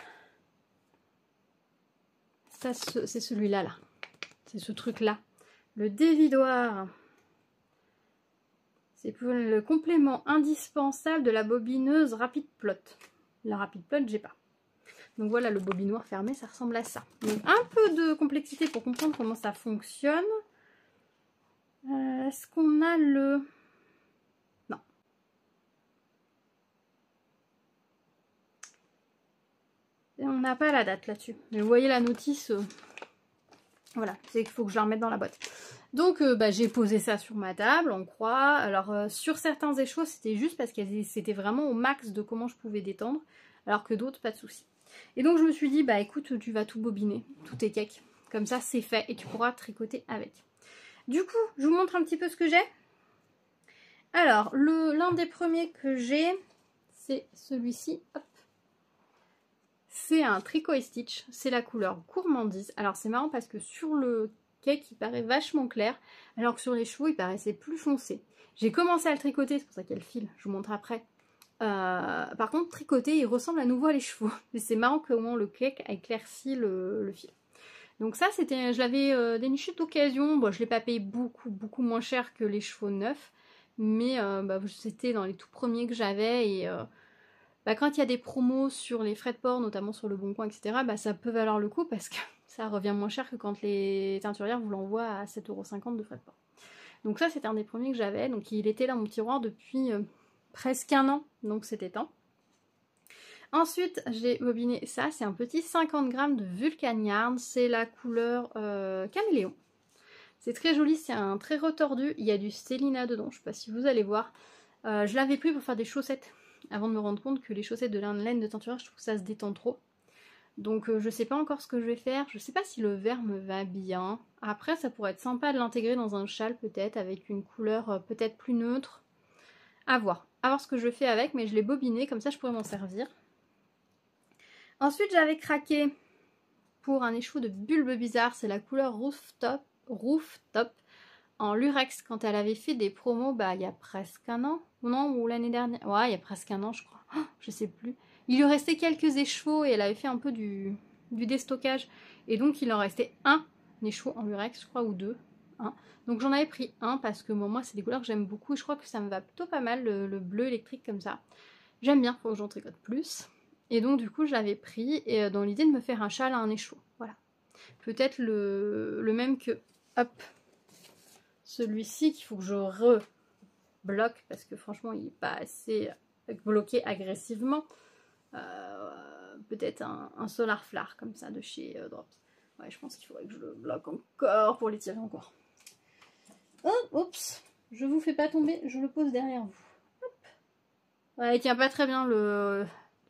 Ça, c'est celui-là, là. C'est ce truc-là. Le dévidoir. C'est pour le complément indispensable de la bobineuse Rapid Plot. La Rapid Plot, j'ai pas. Donc voilà, le bobinoir fermé, ça ressemble à ça. Donc un peu de complexité pour comprendre comment ça fonctionne. Est-ce qu'on a le... on n'a pas la date là-dessus. Mais vous voyez la notice, voilà, c'est qu'il faut que je la remette dans la boîte. Donc j'ai posé ça sur ma table en croix. Alors sur certains échos c'était juste parce que c'était vraiment au max de comment je pouvais détendre. Alors que d'autres pas de souci. Et donc je me suis dit bah écoute tu vas tout bobiner, tout est cake. Comme ça c'est fait et tu pourras tricoter avec. Du coup je vous montre un petit peu ce que j'ai. Alors l'un des premiers que j'ai c'est celui-ci. C'est un tricot et stitch, c'est la couleur gourmandise. Alors c'est marrant parce que sur le cake il paraît vachement clair, alors que sur les chevaux il paraissait plus foncé. J'ai commencé à le tricoter, c'est pour ça qu'il y a le fil, je vous montre après. Par contre tricoter il ressemble à nouveau à les chevaux. Mais c'est marrant comment le cake a éclairci le fil. Donc ça c'était, je l'avais déniché d'occasion, bon je l'ai pas payé beaucoup moins cher que les chevaux neufs. Mais c'était dans les tout premiers que j'avais et... quand il y a des promos sur les frais de port, notamment sur le Bon Coin, etc., ça peut valoir le coup parce que ça revient moins cher que quand les teinturières vous l'envoient à 7,50 € de frais de port. Donc ça, c'était un des premiers que j'avais. Donc il était là dans mon tiroir depuis presque un an, donc c'était temps. Ensuite, j'ai bobiné ça, c'est un petit 50 g de Vulcan Yarn, c'est la couleur caméléon. C'est très joli, c'est un très retordu, il y a du Stellina dedans, je ne sais pas si vous allez voir. Je l'avais pris pour faire des chaussettes. Avant de me rendre compte que les chaussettes de laine de teinturière, je trouve que ça se détend trop. Donc je sais pas encore ce que je vais faire. Je sais pas si le vert me va bien. Après ça pourrait être sympa de l'intégrer dans un châle peut-être avec une couleur peut-être plus neutre. À voir. À voir ce que je fais avec, mais je l'ai bobiné, comme ça je pourrais m'en servir. Ensuite j'avais craqué pour un écheveau de Bulbe Bizarre. C'est la couleur Rooftop. En lurex quand elle avait fait des promos il y a presque un an, non, ou l'année dernière, ouais il y a presque un an je crois, je sais plus. Il lui restait quelques écheveaux et elle avait fait un peu du déstockage et donc il en restait un écheveau en lurex je crois ou deux, donc j'en avais pris un parce que moi c'est des couleurs que j'aime beaucoup et je crois que ça me va plutôt pas mal le bleu électrique comme ça. J'aime bien, faut que j'en tricote plus et donc du coup je l'avais pris et dans l'idée de me faire un châle à un écheveau, voilà. Peut-être le même que, hop, celui-ci qu'il faut que je rebloque parce que franchement il n'est pas assez bloqué agressivement. Peut-être un Solar Flare comme ça de chez Drops. Ouais, je pense qu'il faudrait que je le bloque encore pour les tirer encore. Oh, oups, je vous fais pas tomber, je le pose derrière vous. Hop. Ouais, il tient pas très bien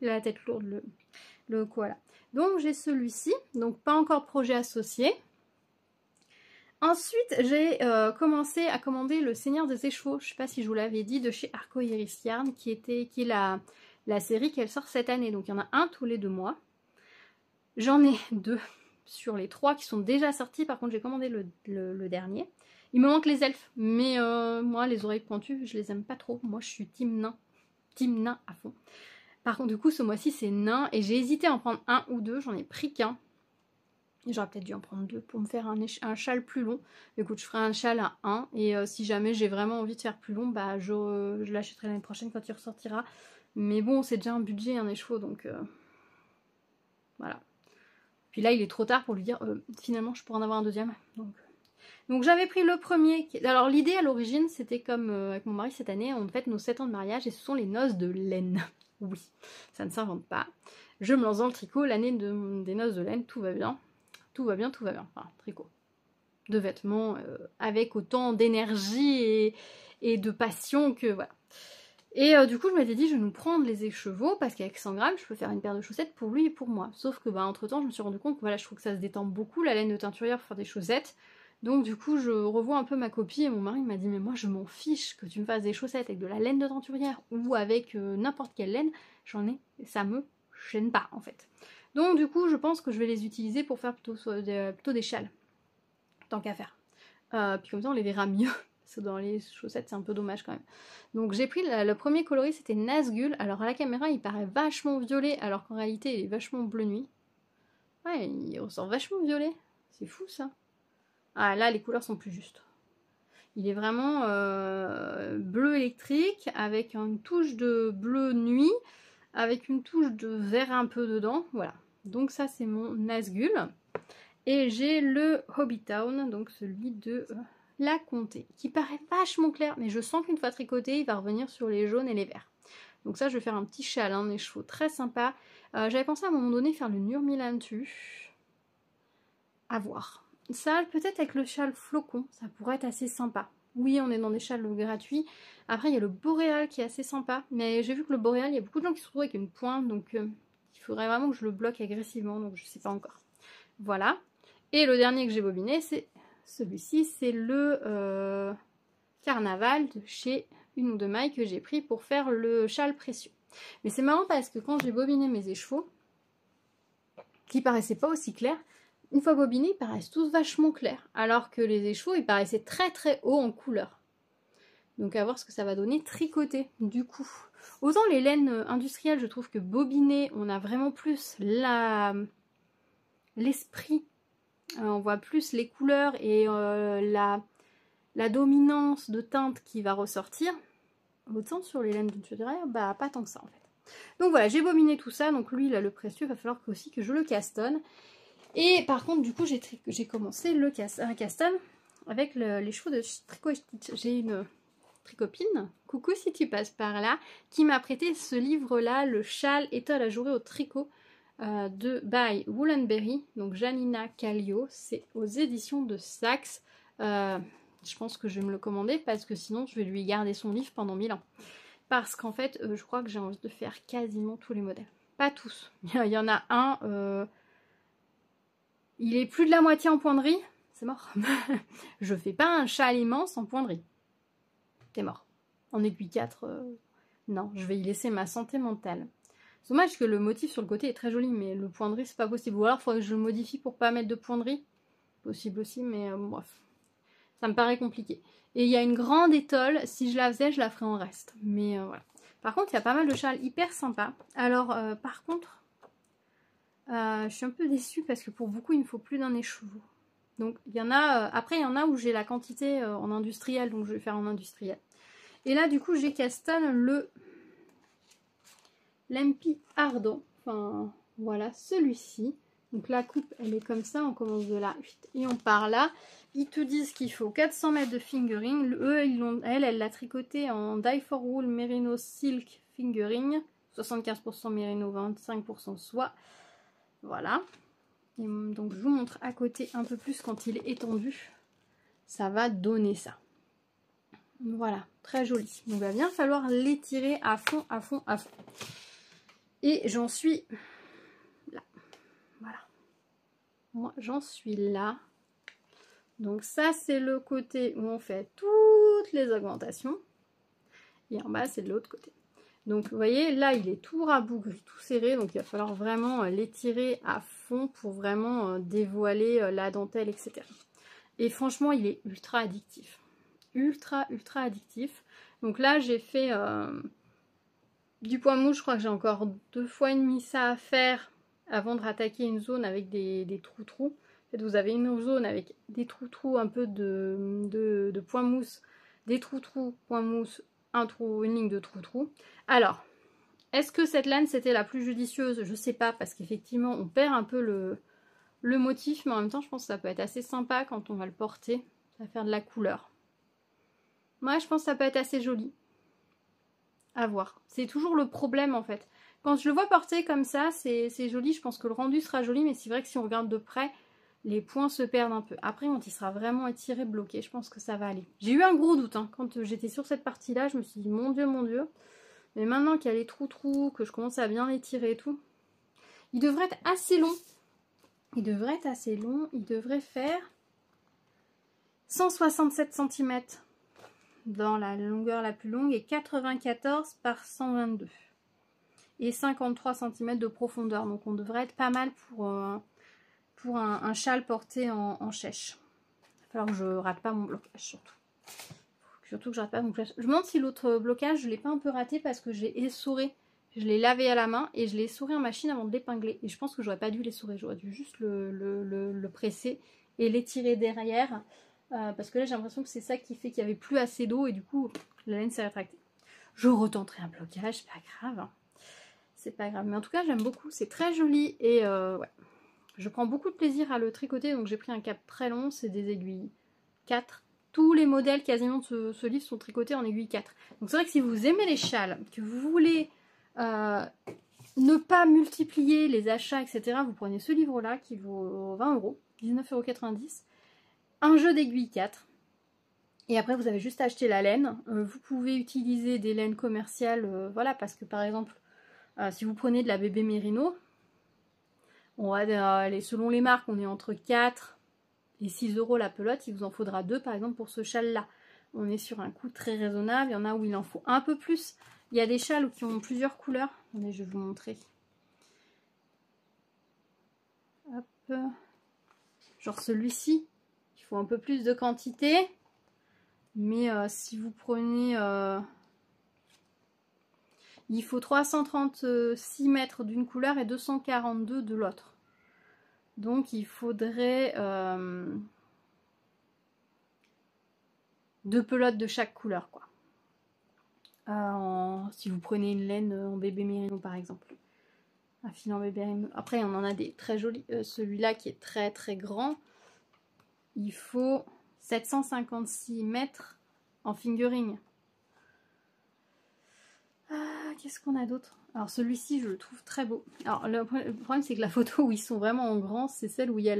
la tête lourde, le koala. Donc j'ai celui-ci, donc pas encore projet associé. Ensuite, j'ai commencé à commander le Seigneur des écheveaux, je ne sais pas si je vous l'avais dit, de chez Arco Iris Yarn, qui est la série qu'elle sort cette année. Donc il y en a un tous les 2 mois. J'en ai 2 sur les 3 qui sont déjà sortis, par contre j'ai commandé le dernier. Il me manque les elfes, mais moi les oreilles pointues, je les aime pas trop. Moi je suis team nain à fond. Par contre du coup ce mois-ci c'est nain, et j'ai hésité à en prendre un ou deux, j'en ai pris qu'un. J'aurais peut-être dû en prendre 2 pour me faire un châle plus long. Écoute, je ferai un châle à 1. Et si jamais j'ai vraiment envie de faire plus long, je l'achèterai l'année prochaine quand il ressortira. Mais bon, c'est déjà un budget, un écheveau, donc voilà. Puis là, il est trop tard pour lui dire, finalement, je pourrais en avoir un deuxième. Donc j'avais pris le premier. Alors l'idée à l'origine, c'était comme avec mon mari cette année, on fête nos 7 ans de mariage et ce sont les noces de laine. Oui, ça ne s'invente pas. Je me lance dans le tricot, l'année des noces de laine, tout va bien. Tout va bien, tout va bien. Enfin, tricot. De vêtements avec autant d'énergie et de passion que voilà. Et du coup, je m'étais dit, je vais nous prendre les écheveaux parce qu'avec 100 grammes, je peux faire une paire de chaussettes pour lui et pour moi. Sauf que, entre temps, je me suis rendu compte que voilà, je trouve que ça se détend beaucoup la laine de teinturière pour faire des chaussettes. Donc, du coup, je revois un peu ma copie et mon mari m'a dit, mais moi, je m'en fiche que tu me fasses des chaussettes avec de la laine de teinturière ou avec n'importe quelle laine. J'en ai, ça me gêne pas en fait. Donc du coup je pense que je vais les utiliser pour faire plutôt des châles, tant qu'à faire. Puis comme ça on les verra mieux, parce que dans les chaussettes c'est un peu dommage quand même. Donc j'ai pris le premier coloris, c'était Nazgul. Alors à la caméra il paraît vachement violet, alors qu'en réalité il est vachement bleu nuit. Ouais, il ressort vachement violet, c'est fou ça. Ah là les couleurs sont plus justes. Il est vraiment bleu électrique, avec une touche de bleu nuit, avec une touche de vert un peu dedans, voilà. Donc ça c'est mon Nazgul. Et j'ai le Hobbitown, donc celui de la Comté, qui paraît vachement clair, mais je sens qu'une fois tricoté, il va revenir sur les jaunes et les verts. Donc ça je vais faire un petit châle, des chevaux très sympa. J'avais pensé à un moment donné faire le Nurmilantu. À voir. Ça, peut-être avec le châle flocon, ça pourrait être assez sympa. Oui, on est dans des châles gratuits. Après, il y a le boréal qui est assez sympa. Mais j'ai vu que le boréal, il y a beaucoup de gens qui se retrouvent avec une pointe. Donc, il faudrait vraiment que je le bloque agressivement. Donc, je sais pas encore. Voilà. Et le dernier que j'ai bobiné, c'est celui-ci. C'est le Carnaval de chez Une ou Deux Mailles que j'ai pris pour faire le châle précieux. Mais c'est marrant parce que quand j'ai bobiné mes écheveaux, qui paraissaient pas aussi clairs, une fois bobinés, ils paraissent tous vachement clairs. Alors que les écheveaux, ils paraissaient très très hauts en couleur. Donc à voir ce que ça va donner tricoté du coup. Autant les laines industrielles, je trouve que bobinées, on a vraiment plus l'esprit. On voit plus les couleurs et la dominance de teinte qui va ressortir. Autant sur les laines de derrière, bah pas tant que ça en fait. Donc voilà, j'ai bobiné tout ça. Donc lui, là, le précieux, il va falloir aussi que je le castonne. Et par contre, du coup, j'ai commencé un caston avec les chevaux de Tricot Stitch. J'ai une tricopine, coucou si tu passes par là, qui m'a prêté ce livre-là, le châle étole ajouré au tricot de by Woolenberry, donc Janina Kallio. C'est aux éditions de Saxe. Je pense que je vais me le commander parce que sinon, je vais lui garder son livre pendant 1000 ans. Parce qu'en fait, je crois que j'ai envie de faire quasiment tous les modèles. Pas tous. Il y en a un... il est plus de la moitié en poinderie, c'est mort. Je fais pas un châle immense en poinderie. T'es mort. En aiguille 4, non, je vais y laisser ma santé mentale. C'est dommage que le motif sur le côté est très joli, mais le poinderie, c'est pas possible. Ou alors, il faudrait que je le modifie pour pas mettre de poinderie. Possible aussi, mais bref. Ça me paraît compliqué. Et il y a une grande étole. Si je la faisais, je la ferais en reste. Mais voilà. Par contre, il y a pas mal de châles hyper sympas. Alors, par contre... je suis un peu déçue parce que pour beaucoup il me faut plus d'un écheveau. Donc il y en a, après il y en a où j'ai la quantité en industriel, donc je vais faire en industriel. Et là du coup j'ai castonne le Lempi Ardent, enfin voilà celui-ci. Donc la coupe elle est comme ça, on commence de là et on part là. Ils te disent qu'il faut 400 mètres de fingering. Elle l'a tricoté en dye for wool merino silk fingering, 75% merino, 25% soie. Voilà. Et donc je vous montre à côté un peu plus quand il est étendu. Ça va donner ça. Voilà, très joli. Donc il va bien falloir l'étirer à fond, à fond, à fond. Et j'en suis là. Voilà. Moi j'en suis là. Donc ça c'est le côté où on fait toutes les augmentations. Et en bas c'est de l'autre côté. Donc vous voyez, là il est tout rabougri, tout serré, donc il va falloir vraiment l'étirer à fond pour vraiment dévoiler la dentelle, etc. Et franchement, il est ultra addictif. Ultra, ultra addictif. Donc là, j'ai fait du point mouche, je crois que j'ai encore 2 fois et demi ça à faire avant de rattaquer une zone avec des trous-trous. En fait, vous avez une zone avec des trous-trous, un peu de point mousse, des trous-trous, point mousse, une ligne de trou-trou. Alors, est-ce que cette laine c'était la plus judicieuse? Je sais pas, parce qu'effectivement on perd un peu le motif, mais en même temps je pense que ça peut être assez sympa quand on va le porter. Ça va faire de la couleur. Moi je pense que ça peut être assez joli. À voir. C'est toujours le problème en fait. Quand je le vois porter comme ça, c'est joli, je pense que le rendu sera joli, mais c'est vrai que si on regarde de près, les points se perdent un peu. Après, quand il sera vraiment étiré, bloqué, je pense que ça va aller. J'ai eu un gros doute, hein. Quand j'étais sur cette partie-là, je me suis dit, mon Dieu, mon Dieu. Mais maintenant qu'il y a les trous-trous, que je commence à bien l'étirer et tout, il devrait être assez long. Il devrait être assez long. Il devrait faire 167 cm dans la longueur la plus longue et 94 par 122. Et 53 cm de profondeur. Donc on devrait être pas mal pour un châle porté en chèche. Il va falloir que je rate pas mon blocage surtout. Surtout que je rate pas mon blocage. Je me demande si l'autre blocage je l'ai pas un peu raté parce que je l'ai essoré. Je l'ai lavé à la main et je l'ai essoré en machine avant de l'épingler. Et je pense que j'aurais pas dû l'essorer. J'aurais dû juste le presser et l'étirer derrière. Parce que là j'ai l'impression que c'est ça qui fait qu'il n'y avait plus assez d'eau et du coup la laine s'est rétractée. Je retenterai un blocage, c'est pas grave. Hein. C'est pas grave. Mais en tout cas j'aime beaucoup. C'est très joli et ouais. Je prends beaucoup de plaisir à le tricoter, donc j'ai pris un cap très long, c'est des aiguilles 4. Tous les modèles quasiment de ce livre sont tricotés en aiguille 4. Donc c'est vrai que si vous aimez les châles, que vous voulez ne pas multiplier les achats, etc. Vous prenez ce livre-là qui vaut 20 €, 19,90 €. Un jeu d'aiguille 4. Et après, vous avez juste acheté la laine. Vous pouvez utiliser des laines commerciales, voilà, parce que par exemple, si vous prenez de la bébé Mérino, on va, selon les marques, on est entre 4 et 6 € la pelote. Il vous en faudra 2, par exemple, pour ce châle-là. On est sur un coût très raisonnable. Il y en a où il en faut un peu plus. Il y a des châles qui ont plusieurs couleurs. Mais je vais vous montrer. Hop. Genre celui-ci, il faut un peu plus de quantité. Mais si vous prenez... il faut 336 mètres d'une couleur et 242 de l'autre. Donc il faudrait 2 pelotes de chaque couleur, quoi. Si vous prenez une laine en bébé Mérino par exemple. Un fil en bébé Mérino. Après on en a des très jolis. Celui-là qui est très très grand. Il faut 756 mètres en fingering. Qu'est-ce qu'on a d'autre? Alors celui-ci je le trouve très beau. Alors le problème c'est que la photo où ils sont vraiment en grand, c'est celle où il y a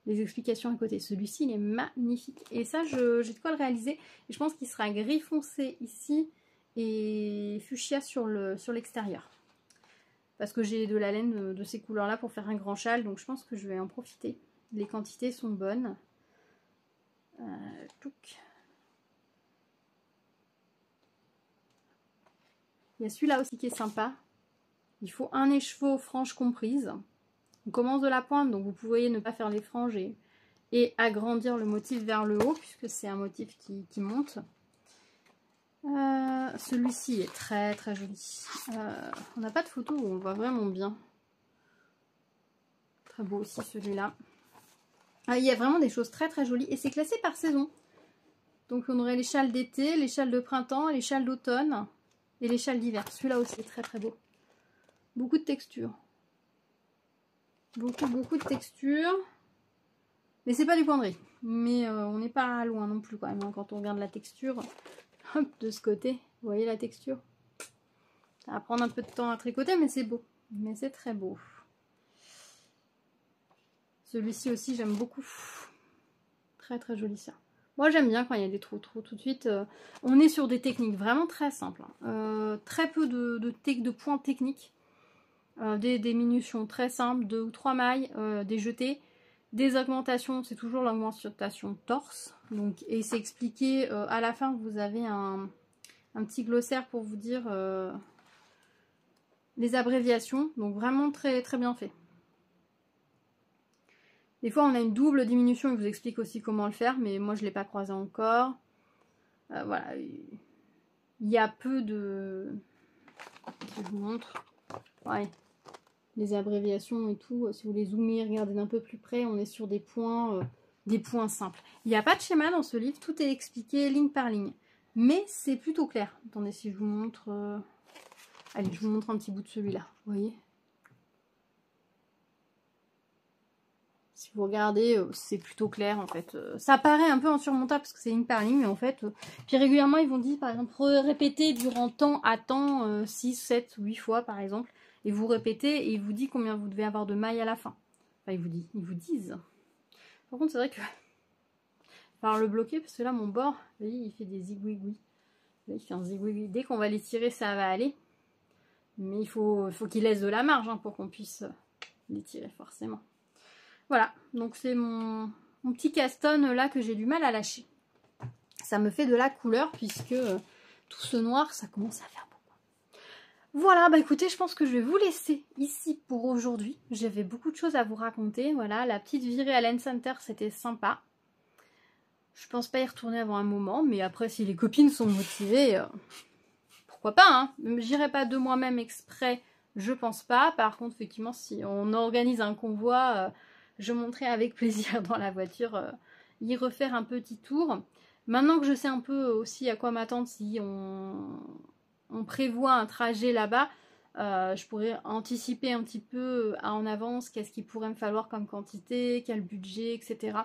les explications à côté. Celui-ci il est magnifique. Et ça j'ai de quoi le réaliser. Et je pense qu'il sera gris foncé ici et fuchsia sur l'extérieur. Parce que j'ai de la laine de ces couleurs là pour faire un grand châle. Donc je pense que je vais en profiter. Les quantités sont bonnes. Il y a celui-là aussi qui est sympa. Il faut un écheveau frange comprise. On commence de la pointe, donc vous pouvez ne pas faire les franges et agrandir le motif vers le haut, puisque c'est un motif qui monte. Celui-ci est très très joli. On n'a pas de photo où on voit vraiment bien. Très beau aussi celui-là. Il y a vraiment des choses très très jolies et c'est classé par saison. Donc on aurait les châles d'été, les châles de printemps, les châles d'automne et les châles d'hiver. Celui-là aussi est très très beau. Beaucoup de texture. Beaucoup de texture. Mais c'est pas du poinderie. Mais on n'est pas loin non plus quand même. Quand on regarde la texture, hop, de ce côté, vous voyez la texture. Ça va prendre un peu de temps à tricoter, mais c'est beau. Mais c'est très beau. Celui-ci aussi, j'aime beaucoup. Très très joli ça. Moi j'aime bien quand il y a des trous tout de suite. On est sur des techniques vraiment très simples. Très peu de points techniques. Des diminutions très simples, 2 ou 3 mailles, des jetés. Des augmentations, c'est toujours l'augmentation torse. Donc, et c'est expliqué à la fin, vous avez un petit glossaire pour vous dire les abréviations. Donc vraiment très très bien fait. Des fois, on a une double diminution, il vous explique aussi comment le faire, mais moi, je ne l'ai pas croisé encore. Voilà. Il y a peu de... Je vous montre. Ouais. Les abréviations et tout. Si vous les zoomez, regardez d'un peu plus près, on est sur des points simples. Il n'y a pas de schéma dans ce livre, tout est expliqué ligne par ligne. Mais c'est plutôt clair. Attendez, si je vous montre... Allez, je vous montre un petit bout de celui-là. Vous voyez ? Si vous regardez, c'est plutôt clair en fait. Ça paraît un peu insurmontable parce que c'est ligne par ligne, mais en fait... Puis régulièrement, ils vont dire, par exemple, répéter durant temps à temps, 6, 7, 8 fois par exemple. Et vous répétez et il vous dit combien vous devez avoir de mailles à la fin. Enfin, ils vous disent. Par contre, c'est vrai que... Par le bloquer, parce que là, mon bord, vous voyez, il fait des zigouigouis. Là, il fait un zigouigui. Dès qu'on va les tirer, ça va aller. Mais il faut qu'il laisse de la marge hein, pour qu'on puisse les tirer forcément. Voilà, donc c'est mon petit caston là que j'ai du mal à lâcher. Ça me fait de la couleur puisque tout ce noir, ça commence à faire beaucoup. Voilà, bah écoutez, je pense que je vais vous laisser ici pour aujourd'hui. J'avais beaucoup de choses à vous raconter. Voilà, la petite virée à l'End Center, c'était sympa. Je pense pas y retourner avant un moment, mais après, si les copines sont motivées, pourquoi pas, hein. J'irai pas de moi-même exprès, je pense pas. Par contre, effectivement, si on organise un convoi... je monterai avec plaisir dans la voiture y refaire un petit tour. Maintenant que je sais un peu aussi à quoi m'attendre si on prévoit un trajet là-bas, je pourrais anticiper un petit peu en avance qu'est-ce qu'il pourrait me falloir comme quantité, quel budget, etc.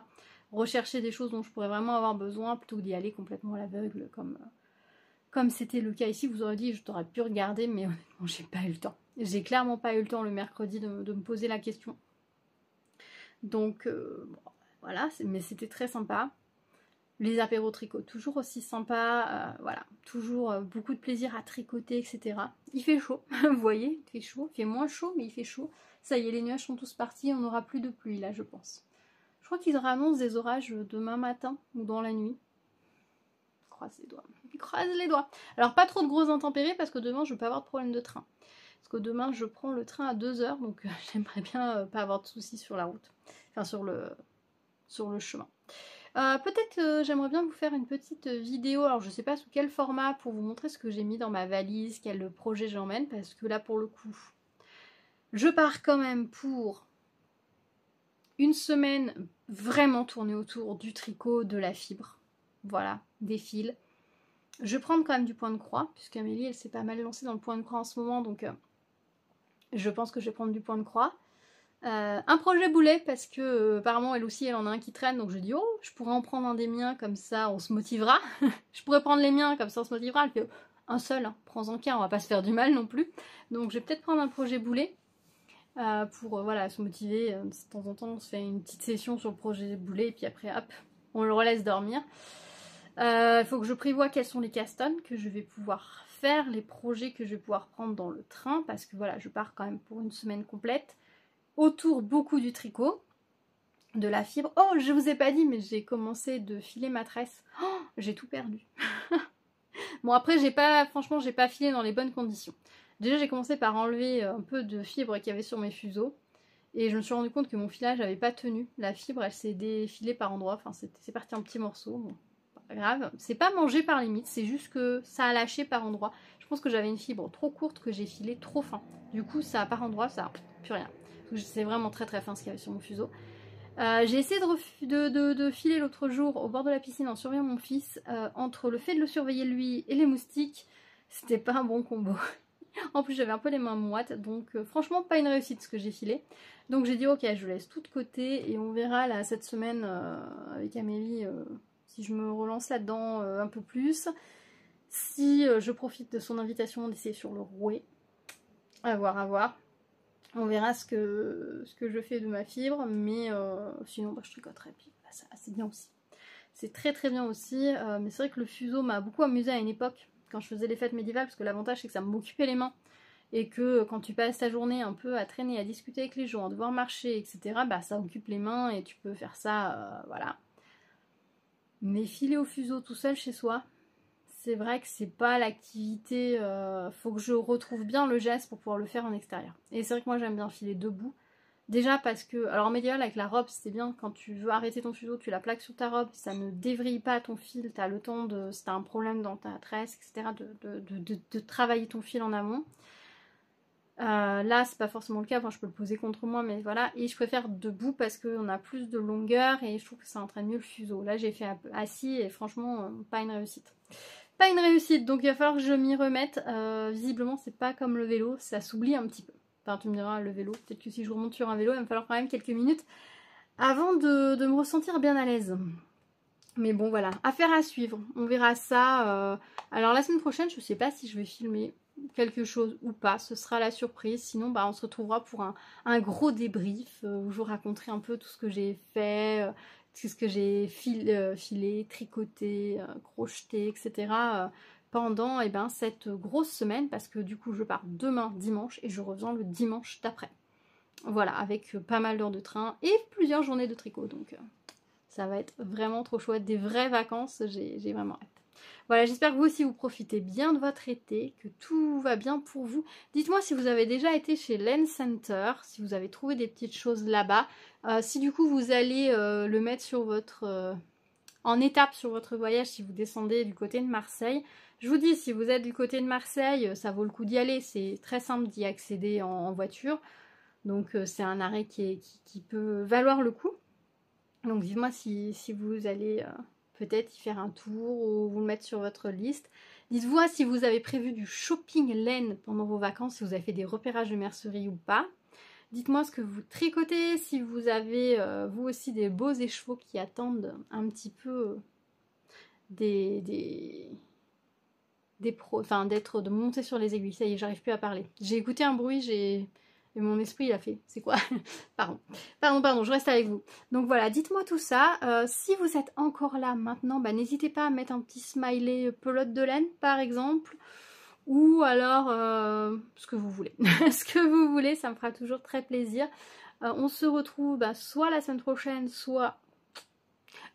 Rechercher des choses dont je pourrais vraiment avoir besoin plutôt que d'y aller complètement à l'aveugle comme c'était le cas ici. Vous aurez dit, je t'aurais pu regarder, mais honnêtement, j'ai pas eu le temps. J'ai clairement pas eu le temps le mercredi de me poser la question. Donc bon, voilà, mais c'était très sympa. Les apéros tricot, toujours aussi sympa, voilà, toujours beaucoup de plaisir à tricoter, etc. Il fait chaud, vous voyez, il fait chaud, il fait moins chaud, mais il fait chaud. Ça y est, les nuages sont tous partis, on n'aura plus de pluie là, je pense. Je crois qu'ils annoncent des orages demain matin ou dans la nuit. Croise les doigts, croise les doigts. Alors pas trop de grosses intempéries parce que demain je ne vais pas avoir de problème de train. Parce que demain je prends le train à 2 h, donc j'aimerais bien pas avoir de soucis sur la route, enfin sur le chemin. Peut-être j'aimerais bien vous faire une petite vidéo, alors je sais pas sous quel format, pour vous montrer ce que j'ai mis dans ma valise, quel projet j'emmène, parce que là pour le coup, je pars quand même pour une semaine vraiment tournée autour du tricot, de la fibre, voilà, des fils. Je vais prendre quand même du point de croix, puisqu'Amélie elle s'est pas mal lancée dans le point de croix en ce moment, donc je pense que je vais prendre du point de croix. Un projet boulet parce que apparemment elle aussi elle en a un qui traîne, donc je dis oh je pourrais en prendre un des miens comme ça on se motivera. Je pourrais prendre les miens comme ça on se motivera. Elle fait un seul, hein, prends-en qu'un, on va pas se faire du mal non plus. Donc je vais peut-être prendre un projet boulet pour voilà se motiver. De temps en temps on se fait une petite session sur le projet boulet et puis après hop on le relaisse dormir. Il faut que je prévoie quels sont les castones que je vais pouvoir faire, les projets que je vais pouvoir prendre dans le train parce que voilà je pars quand même pour une semaine complète. Autour beaucoup du tricot, de la fibre. Oh, je vous ai pas dit, mais j'ai commencé de filer ma tresse. Oh, j'ai tout perdu. Bon, après, franchement, j'ai pas filé dans les bonnes conditions. Déjà, j'ai commencé par enlever un peu de fibre qu'il y avait sur mes fuseaux. Et je me suis rendu compte que mon filage n'avait pas tenu. La fibre, elle s'est défilée par endroits. Enfin, c'est parti en petits morceaux. Bon, pas grave. C'est pas mangé par limite, c'est juste que ça a lâché par endroits. Je pense que j'avais une fibre trop courte que j'ai filé trop fin. Du coup, ça par endroits, ça a plus rien. C'est vraiment très très fin ce qu'il y avait sur mon fuseau. J'ai essayé de filer l'autre jour au bord de la piscine en surveillant mon fils. Entre le fait de le surveiller lui et les moustiques, c'était pas un bon combo. En plus j'avais un peu les mains moites, donc franchement pas une réussite ce que j'ai filé. Donc j'ai dit ok je laisse tout de côté et on verra là cette semaine avec Amélie si je me relance là-dedans un peu plus. Si je profite de son invitation d'essayer sur le rouet. À voir, à voir. On verra ce que je fais de ma fibre, mais sinon bah, je tricoterai. Puis bah, ça c'est bien aussi. C'est très très bien aussi, mais c'est vrai que le fuseau m'a beaucoup amusée à une époque, quand je faisais les fêtes médiévales, parce que l'avantage c'est que ça m'occupait les mains, et que quand tu passes ta journée un peu à traîner, à discuter avec les gens, à devoir marcher, etc., bah ça occupe les mains, et tu peux faire ça, voilà. Mais filer au fuseau tout seul chez soi, c'est vrai que c'est pas l'activité, faut que je retrouve bien le geste pour pouvoir le faire en extérieur. Et c'est vrai que moi j'aime bien filer debout. Déjà parce que, alors en médiéval avec la robe c'est bien, quand tu veux arrêter ton fuseau, tu la plaques sur ta robe, ça ne dévrille pas ton fil, tu as le temps de, si tu as un problème dans ta tresse, etc., de travailler ton fil en amont. Là c'est pas forcément le cas, enfin je peux le poser contre moi, mais voilà, et je préfère debout parce qu'on a plus de longueur et je trouve que ça entraîne mieux le fuseau. Là j'ai fait assis et franchement pas une réussite. Pas une réussite, donc il va falloir que je m'y remette. Visiblement c'est pas comme le vélo, ça s'oublie un petit peu. Enfin tu me diras le vélo, peut-être que si je remonte sur un vélo il va me falloir quand même quelques minutes avant de me ressentir bien à l'aise. Mais bon voilà, affaire à suivre, on verra ça. Alors la semaine prochaine je sais pas si je vais filmer quelque chose ou pas, ce sera la surprise. Sinon bah, on se retrouvera pour un gros débrief où je vous raconterai un peu tout ce que j'ai fait, tout ce que j'ai filé, tricoté, crocheté, etc. Pendant cette grosse semaine, parce que du coup je pars demain dimanche et je reviens le dimanche d'après. Voilà, avec pas mal d'heures de train et plusieurs journées de tricot, donc ça va être vraiment trop chouette, des vraies vacances, j'ai vraiment hâte. Voilà, j'espère que vous aussi vous profitez bien de votre été, que tout va bien pour vous. Dites-moi si vous avez déjà été chez Len Center, si vous avez trouvé des petites choses là-bas. Si du coup vous allez le mettre sur votre en étape sur votre voyage si vous descendez du côté de Marseille. Je vous dis, si vous êtes du côté de Marseille, ça vaut le coup d'y aller. C'est très simple d'y accéder en voiture. Donc c'est un arrêt qui peut valoir le coup. Donc dites-moi si vous allez peut-être y faire un tour ou vous le mettre sur votre liste. Dites-moi si vous avez prévu du shopping laine pendant vos vacances, si vous avez fait des repérages de mercerie ou pas. Dites-moi ce que vous tricotez, si vous avez vous aussi des beaux écheveaux qui attendent un petit peu des de monter sur les aiguilles. Ça y est, j'arrive plus à parler. J'ai écouté un bruit, et mon esprit il a fait. C'est quoi? Pardon, je reste avec vous. Donc voilà, dites-moi tout ça. Si vous êtes encore là maintenant, bah, n'hésitez pas à mettre un petit smiley pelote de laine par exemple. Ou alors ce que vous voulez. Ce que vous voulez, ça me fera toujours très plaisir. On se retrouve soit la semaine prochaine, soit...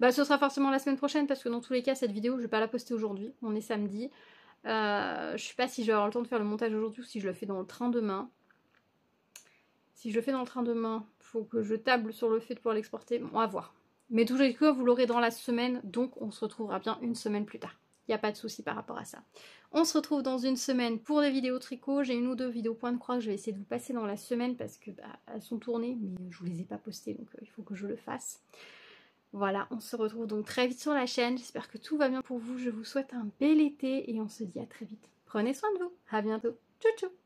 ce sera forcément la semaine prochaine parce que dans tous les cas, cette vidéo, je vais pas la poster aujourd'hui. On est samedi. Je sais pas si je vais avoir le temps de faire le montage aujourd'hui ou si je le fais dans le train demain. Si je le fais dans le train demain, il faut que je table sur le fait de pouvoir l'exporter. Bon, à voir. Mais tous les cas, vous l'aurez dans la semaine, donc on se retrouvera bien une semaine plus tard. Il n'y a pas de souci par rapport à ça. On se retrouve dans une semaine pour des vidéos tricot. J'ai une ou deux vidéos point de croix que je vais essayer de vous passer dans la semaine parce que elles sont tournées, mais je vous les ai pas postées, donc il faut que je le fasse. Voilà, on se retrouve donc très vite sur la chaîne. J'espère que tout va bien pour vous. Je vous souhaite un bel été et on se dit à très vite. Prenez soin de vous. À bientôt. Tchou tchou.